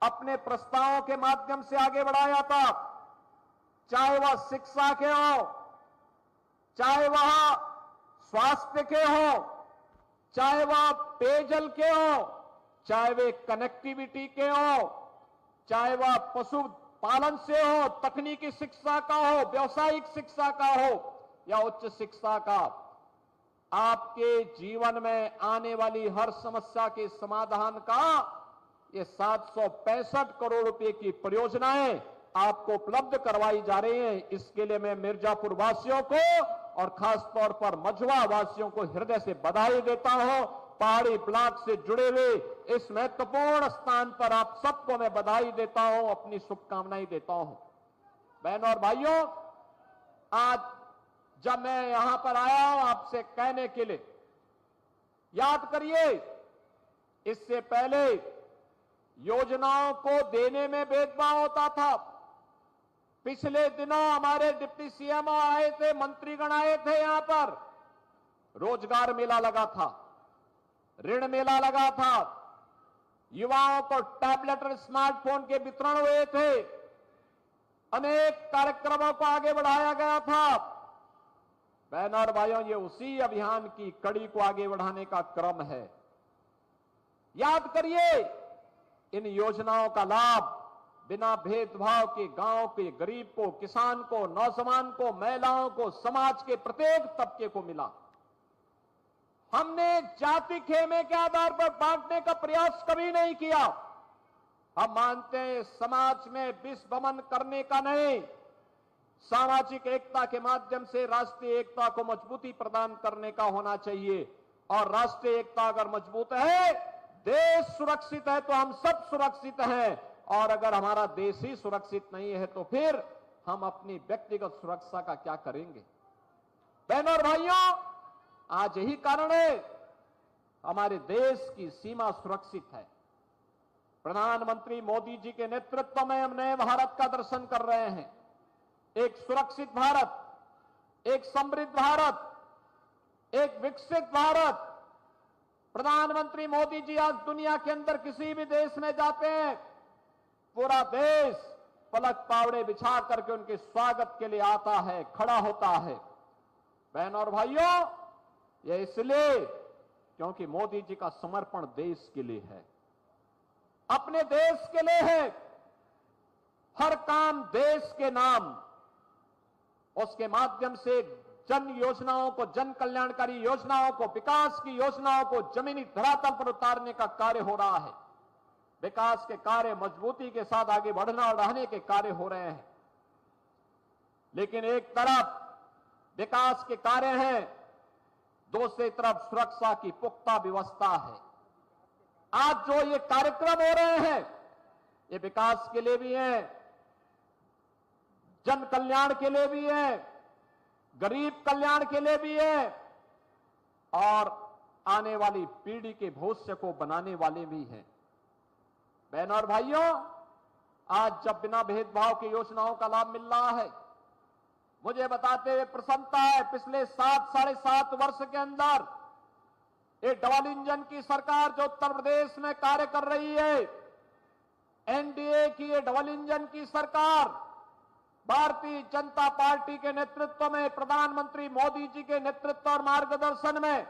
अपने प्रस्तावों के माध्यम से आगे बढ़ाया था, चाहे वह शिक्षा के हो, चाहे वह स्वास्थ्य के हो, चाहे वह पेयजल के हो, चाहे वे कनेक्टिविटी के हो, चाहे वह पशु पालन से हो, तकनीकी शिक्षा का हो, व्यावसायिक शिक्षा का हो या उच्च शिक्षा का, आपके जीवन में आने वाली हर समस्या के समाधान का ये 765 करोड़ रुपए की परियोजनाएं आपको उपलब्ध करवाई जा रही हैं। इसके लिए मैं मिर्जापुर वासियों को और खास तौर पर मझवा वासियों को हृदय से बधाई देता हूं। पहाड़ी ब्लॉक से जुड़े हुए इस महत्वपूर्ण स्थान पर आप सबको मैं बधाई देता हूं, अपनी शुभकामनाएं देता हूं। बहनों और भाइयों, आज जब मैं यहां पर आया हूं आपसे कहने के लिए, याद करिए, इससे पहले योजनाओं को देने में भेदभाव होता था। पिछले दिनों हमारे डिप्टी सीएम आए थे, मंत्रीगण आए थे, यहां पर रोजगार मेला लगा था, ऋण मेला लगा था, युवाओं को टैबलेट और स्मार्टफोन के वितरण हुए थे, अनेक कार्यक्रमों को आगे बढ़ाया गया था। बहनों और भाइयों, ये उसी अभियान की कड़ी को आगे बढ़ाने का क्रम है। याद करिए, इन योजनाओं का लाभ बिना भेदभाव के गांव के गरीब को, किसान को, नौजवान को, महिलाओं को, समाज के प्रत्येक तबके को मिला। हमने जाति खेमे के आधार पर बांटने का प्रयास कभी नहीं किया। हम मानते हैं समाज में विषमन करने का नहीं, सामाजिक एकता के माध्यम से राष्ट्रीय एकता को मजबूती प्रदान करने का होना चाहिए। और राष्ट्रीय एकता अगर मजबूत है, देश सुरक्षित है, तो हम सब सुरक्षित हैं। और अगर हमारा देश ही सुरक्षित नहीं है तो फिर हम अपनी व्यक्तिगत सुरक्षा का क्या करेंगे। बहनों और भाइयों, आज यही कारण है हमारे देश की सीमा सुरक्षित है। प्रधानमंत्री मोदी जी के नेतृत्व में हम नए भारत का दर्शन कर रहे हैं। एक सुरक्षित भारत, एक समृद्ध भारत, एक विकसित भारत। प्रधानमंत्री मोदी जी आज दुनिया के अंदर किसी भी देश में जाते हैं, पूरा देश पलक पावड़े बिछा करके उनके स्वागत के लिए आता है, खड़ा होता है। बहनों और भाइयों, यह इसलिए क्योंकि मोदी जी का समर्पण देश के लिए है, अपने देश के लिए है। हर काम देश के नाम, उसके माध्यम से जन योजनाओं को, जन कल्याणकारी योजनाओं को, विकास की योजनाओं को जमीनी धरातल पर उतारने का कार्य हो रहा है। विकास के कार्य मजबूती के साथ आगे बढ़ना और रहने के कार्य हो रहे हैं। लेकिन एक तरफ विकास के कार्य हैं, दूसरी तरफ सुरक्षा की पुख्ता व्यवस्था है। आज जो ये कार्यक्रम हो रहे हैं, ये विकास के लिए भी हैं, जन कल्याण के लिए भी है, गरीब कल्याण के लिए भी है और आने वाली पीढ़ी के भविष्य को बनाने वाले भी हैं। बहनों और भाइयों, आज जब बिना भेदभाव की योजनाओं का लाभ मिल रहा है, मुझे बताते हुए प्रसन्नता है। पिछले 7-7.5 वर्ष के अंदर ये डबल इंजन की सरकार जो उत्तर प्रदेश में कार्य कर रही है, एनडीए की ये डबल इंजन की सरकार, भारतीय जनता पार्टी के नेतृत्व में, प्रधानमंत्री मोदी जी के नेतृत्व और मार्गदर्शन में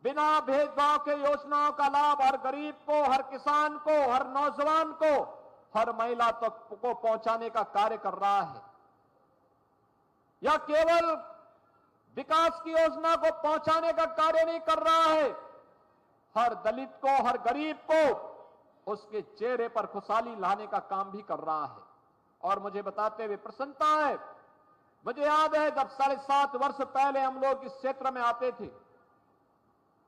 बिना भेदभाव के योजनाओं का लाभ हर गरीब को, हर किसान को, हर नौजवान को, हर महिला तक को पहुंचाने का कार्य कर रहा है। यह केवल विकास की योजना को पहुंचाने का कार्य नहीं कर रहा है, हर दलित को, हर गरीब को उसके चेहरे पर खुशहाली लाने का काम भी कर रहा है। और मुझे बताते हुए प्रसन्नता है, मुझे याद है जब 7.5 वर्ष पहले हम लोग इस क्षेत्र में आते थे,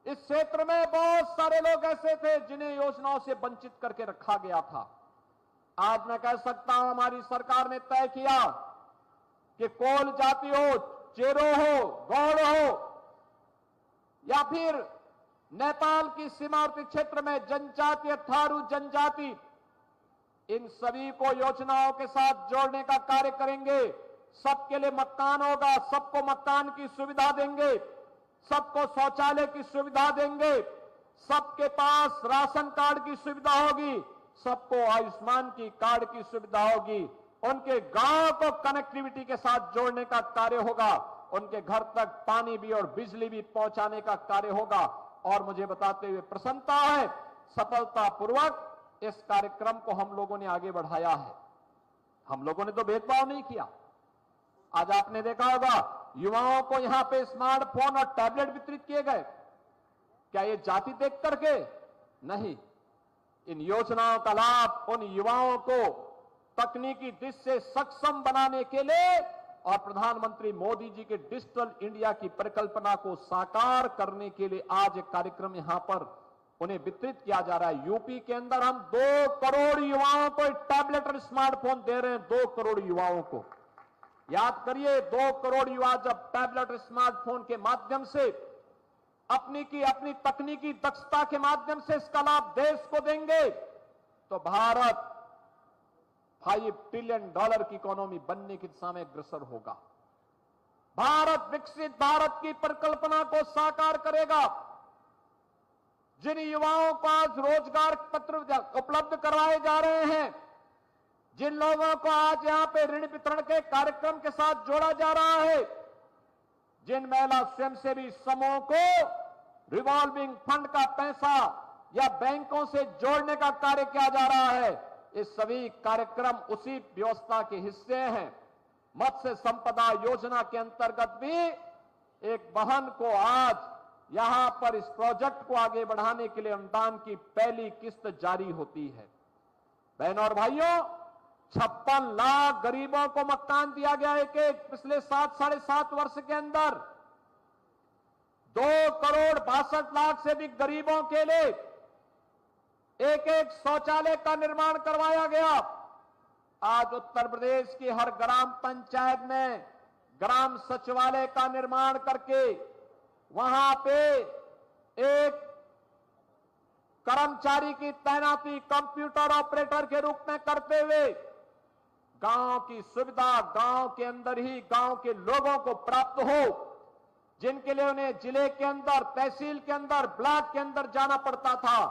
इस क्षेत्र में बहुत सारे लोग ऐसे थे जिन्हें योजनाओं से वंचित करके रखा गया था। आज मैं कह सकता हूं, हमारी सरकार ने तय किया कि कोल जाति हो, चेरो हो, गौड़ हो या फिर नेपाल की सीमावर्ती क्षेत्र में जनजाति, थारू जनजाति, इन सभी को योजनाओं के साथ जोड़ने का कार्य करेंगे। सबके लिए मकान होगा, सबको मकान की सुविधा देंगे, सबको शौचालय की सुविधा देंगे, सबके पास राशन कार्ड की सुविधा होगी, सबको आयुष्मान की कार्ड की सुविधा होगी, उनके गांव को कनेक्टिविटी के साथ जोड़ने का कार्य होगा, उनके घर तक पानी भी और बिजली भी पहुंचाने का कार्य होगा। और मुझे बताते हुए प्रसन्नता है, सफलतापूर्वक इस कार्यक्रम को हम लोगों ने आगे बढ़ाया है। हम लोगों ने तो भेदभाव नहीं किया। आज आपने देखा होगा युवाओं को यहां पे स्मार्टफोन और टैबलेट वितरित किए गए। क्या ये जाति देख करके? नहीं। इन योजनाओं का लाभ उन युवाओं को तकनीकी दृष्टि से सक्षम बनाने के लिए और प्रधानमंत्री मोदी जी के डिजिटल इंडिया की परिकल्पना को साकार करने के लिए आज एक कार्यक्रम यहां पर उन्हें वितरित किया जा रहा है। यूपी के अंदर हम 2 करोड़ युवाओं को टैबलेट और स्मार्टफोन दे रहे हैं। 2 करोड़ युवाओं को, याद करिए, 2 करोड़ युवा जब टैबलेट और स्मार्टफोन के माध्यम से अपनी तकनीकी दक्षता के माध्यम से इसका लाभ देश को देंगे तो भारत $5 ट्रिलियन की इकोनॉमी बनने की दिशा में अग्रसर होगा। भारत विकसित भारत की परिकल्पना को साकार करेगा। जिन युवाओं को आज रोजगार पत्र उपलब्ध करवाए जा रहे हैं, जिन लोगों को आज यहां पे ऋण वितरण के कार्यक्रम के साथ जोड़ा जा रहा है, जिन महिला स्वयंसेवी समूहों को रिवॉल्विंग फंड का पैसा या बैंकों से जोड़ने का कार्य किया जा रहा है, ये सभी कार्यक्रम उसी व्यवस्था के हिस्से हैं। मत्स्य संपदा योजना के अंतर्गत भी एक बहन को आज यहां पर इस प्रोजेक्ट को आगे बढ़ाने के लिए अनुदान की पहली किस्त जारी होती है। बहनों और भाइयों, 56 लाख गरीबों को मकान दिया गया है कि पिछले 7-7.5 वर्ष के अंदर 2 करोड़ 62 लाख से भी गरीबों के लिए एक शौचालय का निर्माण करवाया गया। आज उत्तर प्रदेश की हर ग्राम पंचायत में ग्राम सचिवालय का निर्माण करके वहां पे एक कर्मचारी की तैनाती कंप्यूटर ऑपरेटर के रूप में करते हुए गांव की सुविधा गांव के अंदर ही गांव के लोगों को प्राप्त हो, जिनके लिए उन्हें जिले के अंदर, तहसील के अंदर, ब्लॉक के अंदर जाना पड़ता था,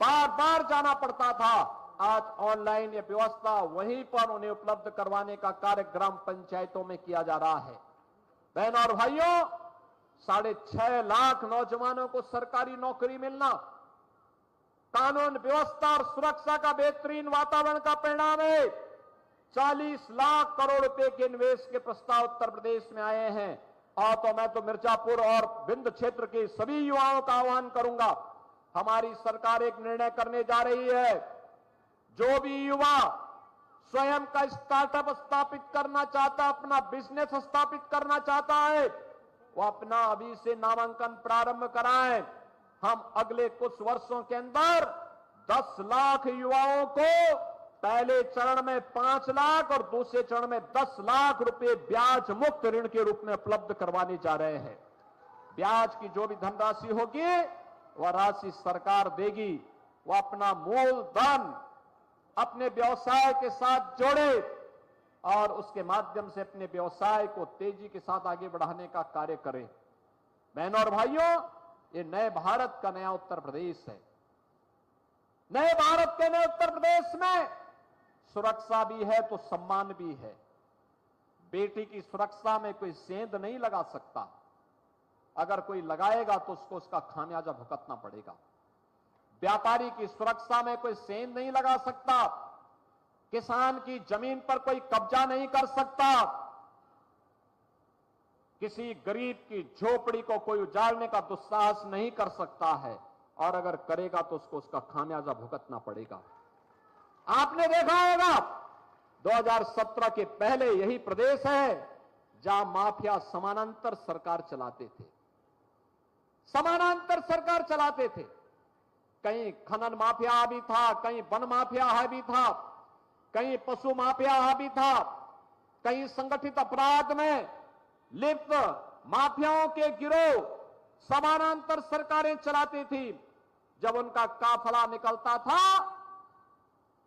बार बार जाना पड़ता था, आज ऑनलाइन ये व्यवस्था वहीं पर उन्हें उपलब्ध करवाने का कार्य ग्राम पंचायतों में किया जा रहा है। बहनों और भाइयों, 6.5 लाख नौजवानों को सरकारी नौकरी मिलना कानून व्यवस्था और सुरक्षा का बेहतरीन वातावरण का परिणाम है। 40 लाख करोड़ रुपए के निवेश के प्रस्ताव उत्तर प्रदेश में आए हैं। और तो मैं तो मिर्जापुर और विंध क्षेत्र के सभी युवाओं का आह्वान करूंगा, हमारी सरकार एक निर्णय करने जा रही है। जो भी युवा स्वयं का स्टार्टअप स्थापित करना चाहता, अपना बिजनेस स्थापित करना चाहता है, वो अपना अभी से नामांकन प्रारंभ कराएं। हम अगले कुछ वर्षों के अंदर 10 लाख युवाओं को पहले चरण में 5 लाख और दूसरे चरण में 10 लाख रुपए ब्याज मुक्त ऋण के रूप में उपलब्ध करवाने जा रहे हैं। ब्याज की जो भी धनराशि होगी वह राशि सरकार देगी। वह अपना मूलधन अपने व्यवसाय के साथ जोड़े और उसके माध्यम से अपने व्यवसाय को तेजी के साथ आगे बढ़ाने का कार्य करें। बहनों और भाइयों, ये नए भारत का नया उत्तर प्रदेश है। नए भारत के नए उत्तर प्रदेश में सुरक्षा भी है तो सम्मान भी है। बेटी की सुरक्षा में कोई सेंध नहीं लगा सकता, अगर कोई लगाएगा तो उसको उसका खामियाजा भुगतना पड़ेगा। व्यापारी की सुरक्षा में कोई सेंध नहीं लगा सकता, किसान की जमीन पर कोई कब्जा नहीं कर सकता, किसी गरीब की झोपड़ी को कोई उजाड़ने का दुस्साहस नहीं कर सकता है, और अगर करेगा तो उसको उसका खामियाजा भुगतना पड़ेगा। आपने देखा होगा 2017 के पहले यही प्रदेश है जहां माफिया समानांतर सरकार चलाते थे, समानांतर सरकार चलाते थे। कहीं खनन माफिया हावी था, कहीं वन माफिया हावी था, कहीं पशु माफिया हावी था, कहीं संगठित अपराध में लिप्त माफियाओं के गिरोह समानांतर सरकारें चलाती थी। जब उनका काफिला निकलता था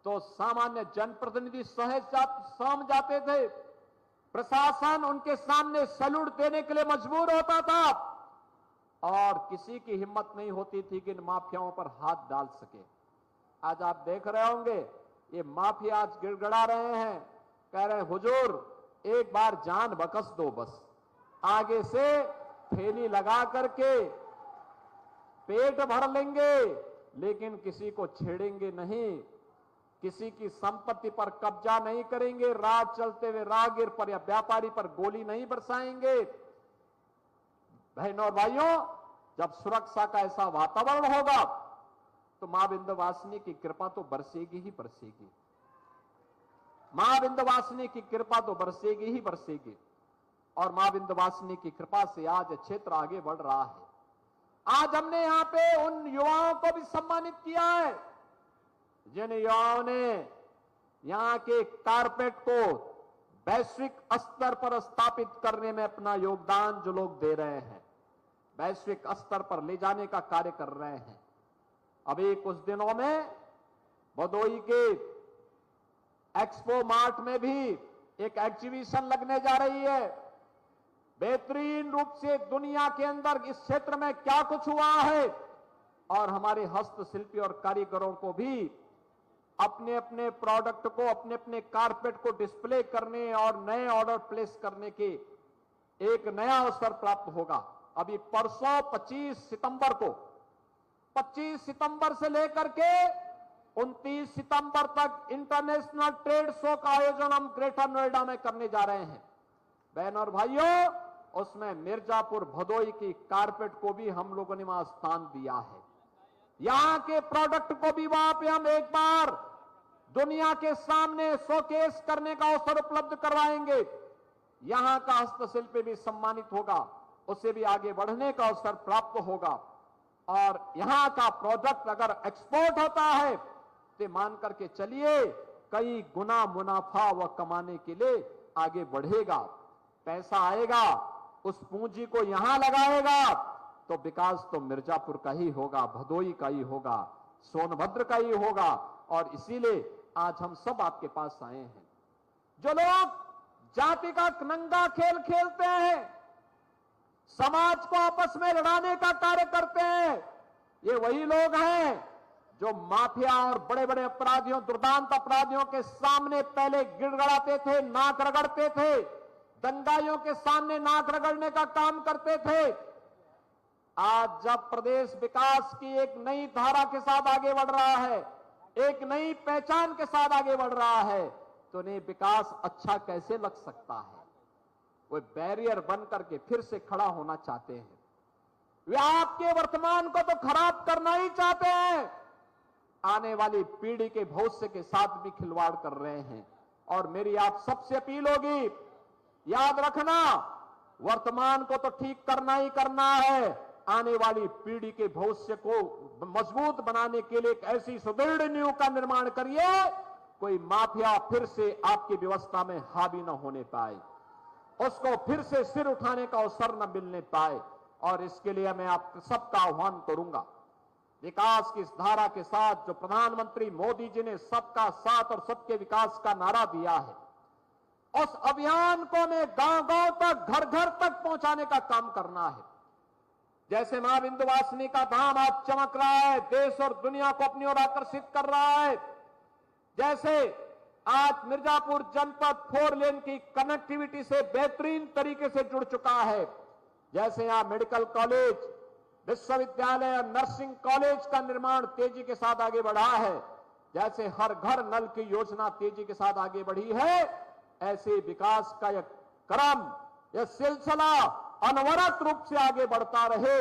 तो सामान्य जनप्रतिनिधि सहम जाते थे, प्रशासन उनके सामने सैल्यूट देने के लिए मजबूर होता था और किसी की हिम्मत नहीं होती थी कि इन माफियाओं पर हाथ डाल सके। आज आप देख रहे होंगे ये माफिया आज गिड़गिड़ा रहे हैं, कह रहे हैं हुजूर एक बार जान बख्श दो, बस आगे से थैली लगा करके पेट भर लेंगे लेकिन किसी को छेड़ेंगे नहीं, किसी की संपत्ति पर कब्जा नहीं करेंगे, राह चलते हुए राहगीर पर या व्यापारी पर गोली नहीं बरसाएंगे। बहनों और भाइयों, जब सुरक्षा का ऐसा वातावरण होगा तो मां विंध्यवासिनी की कृपा तो बरसेगी ही बरसेगी। मां विंध्यवासिनी की कृपा तो बरसेगी ही बरसेगी। और मां विंध्यवासिनी की कृपा से आज क्षेत्र आगे बढ़ रहा है। आज हमने यहां पे उन युवाओं को भी सम्मानित किया है जिन युवाओं ने यहां के कारपेट को वैश्विक स्तर पर स्थापित करने में अपना योगदान जो लोग दे रहे हैं, वैश्विक स्तर पर ले जाने का कार्य कर रहे हैं। अभी कुछ दिनों में भदोई के एक्सपो मार्ट में भी एक एग्जीबिशन लगने जा रही है। बेहतरीन रूप से दुनिया के अंदर इस क्षेत्र में क्या कुछ हुआ है और हमारे हस्तशिल्पी और कारीगरों को भी अपने अपने प्रोडक्ट को, अपने अपने कारपेट को डिस्प्ले करने और नए ऑर्डर प्लेस करने के एक नया अवसर प्राप्त होगा। अभी परसों 25 सितंबर को, 25 सितंबर से लेकर के 29 सितंबर तक इंटरनेशनल ट्रेड शो का आयोजन हम ग्रेटर नोएडा में करने जा रहे हैं। बहन और भाइयों, उसमें मिर्जापुर भदोई की कारपेट को भी हम लोगों ने वहां स्थान दिया है। यहां के प्रोडक्ट को भी वहां पे हम एक बार दुनिया के सामने शोकेस करने का अवसर उपलब्ध करवाएंगे। यहां का हस्तशिल्पी भी सम्मानित होगा, उसे भी आगे बढ़ने का अवसर प्राप्त होगा। और यहां का प्रोडक्ट अगर एक्सपोर्ट होता है तो मान करके चलिए कई गुना मुनाफा वह कमाने के लिए आगे बढ़ेगा। पैसा आएगा, उस पूंजी को यहां लगाएगा तो विकास तो मिर्जापुर का ही होगा, भदोई का ही होगा, सोनभद्र का ही होगा। और इसीलिए आज हम सब आपके पास आए हैं। जो लोग जाति का नंगा खेल खेलते हैं, समाज को आपस में लड़ाने का कार्य करते हैं, ये वही लोग हैं जो माफिया और बड़े बड़े अपराधियों, दुर्दांत अपराधियों के सामने पहले गिड़गड़ाते थे, नाक रगड़ते थे, दंगाइयों के सामने नाक रगड़ने का काम करते थे। आज जब प्रदेश विकास की एक नई धारा के साथ आगे बढ़ रहा है, एक नई पहचान के साथ आगे बढ़ रहा है, तो उन्हें विकास अच्छा कैसे लग सकता है? वो बैरियर बन करके फिर से खड़ा होना चाहते हैं। वे आपके वर्तमान को तो खराब करना ही चाहते हैं, आने वाली पीढ़ी के भविष्य के साथ भी खिलवाड़ कर रहे हैं। और मेरी आप सबसे अपील होगी, याद रखना, वर्तमान को तो ठीक करना ही करना है, आने वाली पीढ़ी के भविष्य को मजबूत बनाने के लिए एक ऐसी सुदृढ़ नींव का निर्माण करिए, कोई माफिया फिर से आपकी व्यवस्था में हावी न होने पाए, उसको फिर से सिर उठाने का अवसर न मिलने पाए। और इसके लिए मैं आप सबका आह्वान करूंगा, विकास की इस धारा के साथ जो प्रधानमंत्री मोदी जी ने सबका साथ और सबके विकास का नारा दिया है, उस अभियान को हमें गांव-गांव तक, घर-घर तक पहुंचाने का काम करना है। जैसे मां विंध्यवासिनी का धाम आज चमक रहा है, देश और दुनिया को अपनी ओर आकर्षित कर रहा है, जैसे आज मिर्जापुर जनपद 4 लेन की कनेक्टिविटी से बेहतरीन तरीके से जुड़ चुका है, जैसे यहां मेडिकल कॉलेज, विश्वविद्यालय और नर्सिंग कॉलेज का निर्माण तेजी के साथ आगे बढ़ा है, जैसे हर घर नल की योजना तेजी के साथ आगे बढ़ी है, ऐसे विकास का यह क्रम, यह सिलसिला अनवरत रूप से आगे बढ़ता रहे,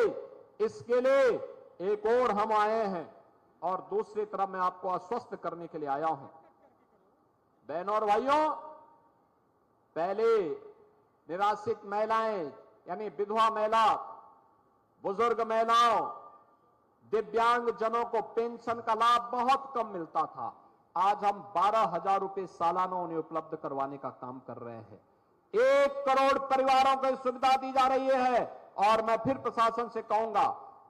इसके लिए एक और हम आए हैं। और दूसरी तरफ मैं आपको आश्वस्त करने के लिए आया हूं, बहनों और भाइयों, पहले निराश्रित महिलाएं यानी विधवा महिला, बुजुर्ग महिलाओं, दिव्यांग जनों को पेंशन का लाभ बहुत कम मिलता था। आज हम 12,000 रुपए सालाना उन्हें उपलब्ध करवाने का काम कर रहे हैं। 1 करोड़ परिवारों को सुविधा दी जा रही है। और मैं फिर प्रशासन से कहूंगा,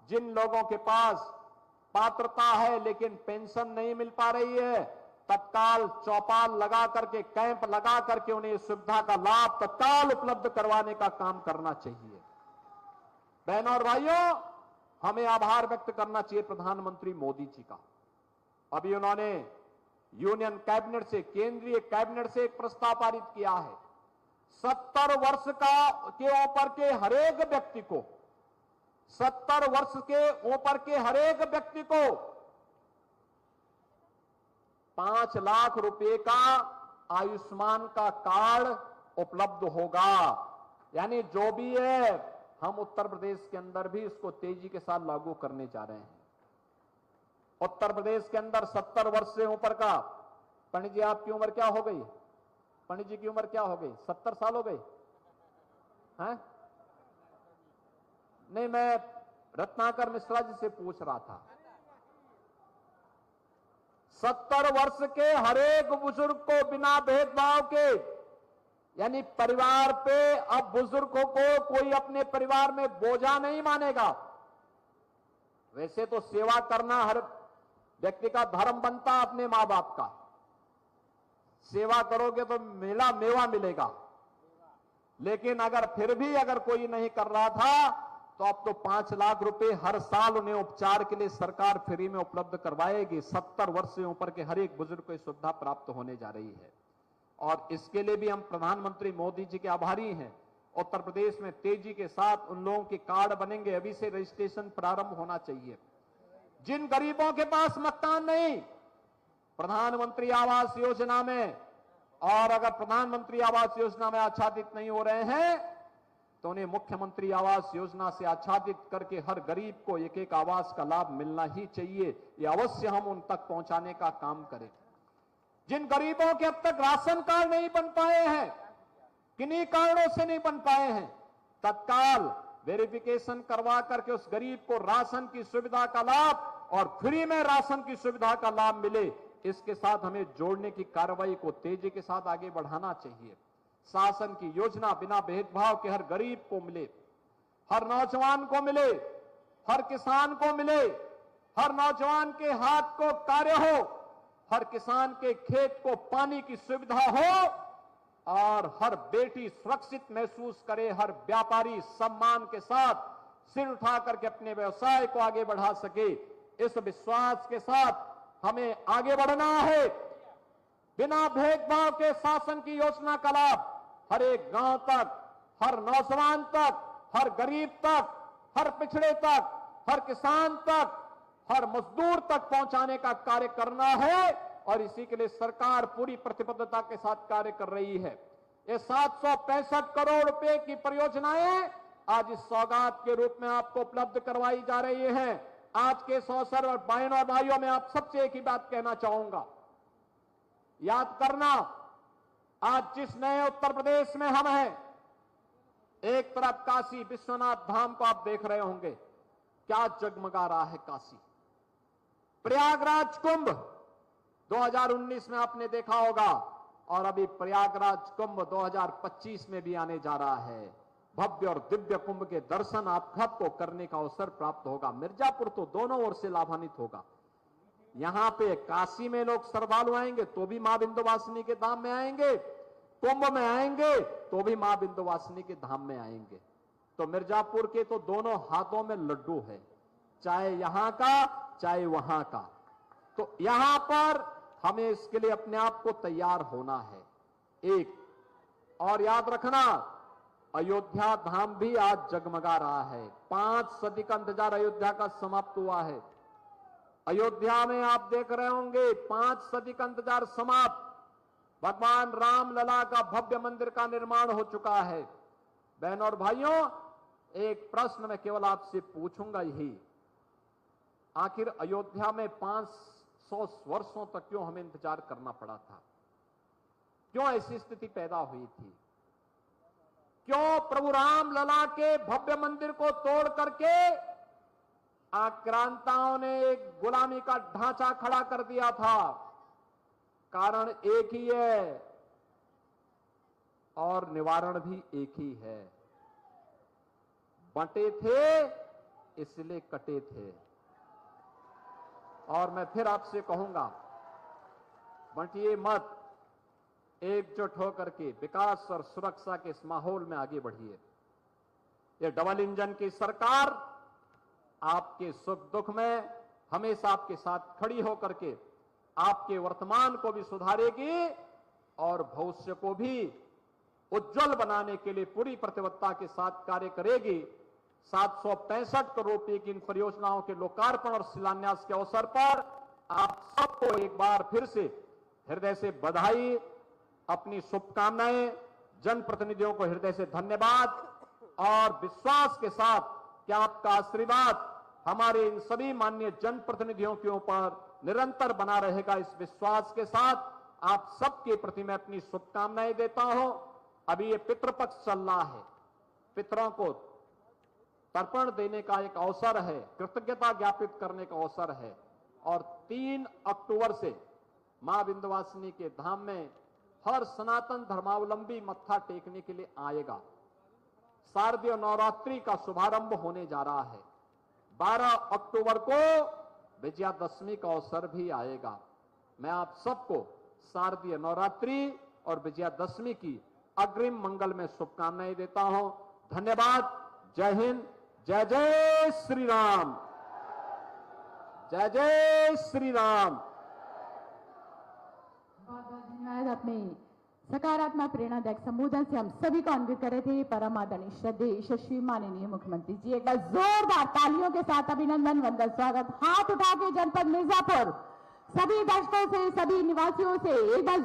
जिन लोगों के पास पात्रता है लेकिन पेंशन नहीं मिल पा रही है, तत्काल चौपाल लगा करके, कैंप लगा करके उन्हें इस सुविधा का लाभ तत्काल उपलब्ध करवाने का काम करना चाहिए। बहनों और भाइयों, हमें आभार व्यक्त करना चाहिए प्रधानमंत्री मोदी जी का। अभी उन्होंने यूनियन कैबिनेट से, केंद्रीय कैबिनेट से एक प्रस्ताव पारित किया है, 70 वर्ष के ऊपर के हरेक व्यक्ति को, 70 वर्ष के ऊपर के हरेक व्यक्ति को 5 लाख रुपए का आयुष्मान का कार्ड उपलब्ध होगा। यानी जो भी है, हम उत्तर प्रदेश के अंदर भी इसको तेजी के साथ लागू करने जा रहे हैं। उत्तर प्रदेश के अंदर 70 वर्ष से ऊपर का, पंडित जी आपकी उम्र क्या हो गई? पंडित जी की उम्र क्या हो गई? 70 साल हो गई हैं? नहीं, मैं रत्नाकर मिश्रा जी से पूछ रहा था। 70 वर्ष के हरेक बुजुर्ग को बिना भेदभाव के, यानी परिवार पे अब बुजुर्गों को कोई अपने परिवार में बोझा नहीं मानेगा। वैसे तो सेवा करना हर व्यक्ति का धर्म बनता है, अपने मां बाप का। सेवा करोगे तो मेवा मिलेगा। लेकिन अगर फिर भी अगर कोई नहीं कर रहा था, तो अब तो 5 लाख रुपए हर साल उन्हें उपचार के लिए सरकार फ्री में उपलब्ध करवाएगी। 70 वर्ष से ऊपर के हर एक बुजुर्ग को सुविधा प्राप्त होने जा रही है। और इसके लिए भी हम प्रधानमंत्री मोदी जी के आभारी हैं। उत्तर प्रदेश में तेजी के साथ उन लोगों के कार्ड बनेंगे, अभी से रजिस्ट्रेशन प्रारंभ होना चाहिए। जिन गरीबों के पास मकान नहीं, प्रधानमंत्री आवास योजना में, और अगर प्रधानमंत्री आवास योजना में आच्छादित नहीं हो रहे हैं, तो उन्हें मुख्यमंत्री आवास योजना से आच्छादित करके हर गरीब को एक एक आवास का लाभ मिलना ही चाहिए। ये अवश्य हम उन तक पहुंचाने का काम करें। जिन गरीबों के अब तक राशन कार्ड नहीं बन पाए हैं, किन्हीं कारणों से नहीं बन पाए हैं, तत्काल वेरिफिकेशन करवा करके उस गरीब को राशन की सुविधा का लाभ और फ्री में राशन की सुविधा का लाभ मिले, इसके साथ हमें जोड़ने की कार्रवाई को तेजी के साथ आगे बढ़ाना चाहिए। शासन की योजना बिना भेदभाव के हर गरीब को मिले, हर नौजवान को मिले, हर किसान को मिले, हर नौजवान के हाथ को कार्य हो, हर किसान के खेत को पानी की सुविधा हो और हर बेटी सुरक्षित महसूस करे, हर व्यापारी सम्मान के साथ सिर उठा करके अपने व्यवसाय को आगे बढ़ा सके। इस विश्वास के साथ हमें आगे बढ़ना है। बिना भेदभाव के शासन की योजना का लाभ हर एक गांव तक, हर नौजवान तक, हर गरीब तक, हर पिछड़े तक, हर किसान तक, हर मजदूर तक पहुंचाने का कार्य करना है और इसी के लिए सरकार पूरी प्रतिबद्धता के साथ कार्य कर रही है। ये 765 करोड़ रुपए की परियोजनाएं आज इस सौगात के रूप में आपको उपलब्ध करवाई जा रही हैं। आज के इस अवसर और बहनों और भाइयों में आप सबसे एक ही बात कहना चाहूंगा, याद करना, आज जिस नए उत्तर प्रदेश में हम हैं, एक तरफ काशी विश्वनाथ धाम को आप देख रहे होंगे, क्या जगमगा रहा है काशी। प्रयागराज कुंभ 2019 में आपने देखा होगा और अभी प्रयागराज कुंभ 2025 में भी आने जा रहा है। भव्य और दिव्य कुंभ के दर्शन आप सबको करने का अवसर प्राप्त होगा। मिर्जापुर तो दोनों ओर से लाभान्वित होगा। यहां पे काशी में लोग श्रद्धालु आएंगे तो भी मां विंध्यवासिनी के धाम में आएंगे, कुंभ में आएंगे तो भी मां विंध्यवासिनी के धाम में आएंगे। तो मिर्जापुर के तो दोनों हाथों में लड्डू है, चाहे यहां का चाहे वहां का। तो यहां पर हमें इसके लिए अपने आप को तैयार होना है। एक और याद रखना, अयोध्या धाम भी आज जगमगा रहा है। 5 सदी का इंतजार अयोध्या का समाप्त हुआ है। अयोध्या में आप देख रहे होंगे 5 सदी का इंतजार समाप्त। भगवान राम लला का भव्य मंदिर का निर्माण हो चुका है। बहनों और भाइयों, एक प्रश्न मैं केवल आपसे पूछूंगा यही, आखिर अयोध्या में 500 वर्षों तक क्यों हमें इंतजार करना पड़ा था? क्यों ऐसी स्थिति पैदा हुई थी? क्यों प्रभु राम लला के भव्य मंदिर को तोड़ करके आक्रांताओं ने एक गुलामी का ढांचा खड़ा कर दिया था? कारण एक ही है और निवारण भी एक ही है। बंटे थे इसलिए कटे थे। और मैं फिर आपसे कहूंगा, बंटिए मत, एकजुट होकर के विकास और सुरक्षा के इस माहौल में आगे बढ़िए। ये डबल इंजन की सरकार आपके सुख दुख में हमेशा आपके साथ खड़ी होकर के आपके वर्तमान को भी सुधारेगी और भविष्य को भी उज्जवल बनाने के लिए पूरी प्रतिबद्धता के साथ कार्य करेगी। 765 करोड़ रुपए की इन परियोजनाओं के लोकार्पण और शिलान्यास के अवसर पर आप सबको एक बार फिर से हृदय से बधाई, अपनी शुभकामनाएं, जनप्रतिनिधियों को हृदय से धन्यवाद और विश्वास के साथ कि आपका आशीर्वाद हमारे इन सभी माननीय जनप्रतिनिधियों के ऊपर निरंतर बना रहेगा। इस विश्वास के साथ आप सबके प्रति मैं अपनी शुभकामनाएं देता हूं। अभी ये पितृपक्ष चल रहा है, पितरों को तर्पण देने का एक अवसर है, कृतज्ञता ज्ञापित करने का अवसर है और 3 अक्टूबर से मां विंध्यवासिनी के धाम में हर सनातन धर्मावलंबी मत्था टेकने के लिए आएगा। शारदीय नवरात्रि का शुभारंभ होने जा रहा है। 12 अक्टूबर को विजयादशमी का अवसर भी आएगा। मैं आप सबको शारदीय नवरात्रि और विजयादशमी की अग्रिम मंगल में शुभकामनाएं देता हूं। धन्यवाद। जय हिंद, जय जय श्री राम, जय जय श्री राम। बहुत बहुत धन्यवाद। अपने सकारात्मक प्रेरणादायक संबोधन से हम सभी को अन्वित कर रहे थे परम आदरणीय श्रद्धेय यशस्वी माननीय मुख्यमंत्री जी। एक बार जोरदार तालियों के साथ अभिनंदन वंदन स्वागत। हाथ उठा के जनपद मिर्जापुर सभी दर्शकों से, सभी निवासियों से एक बार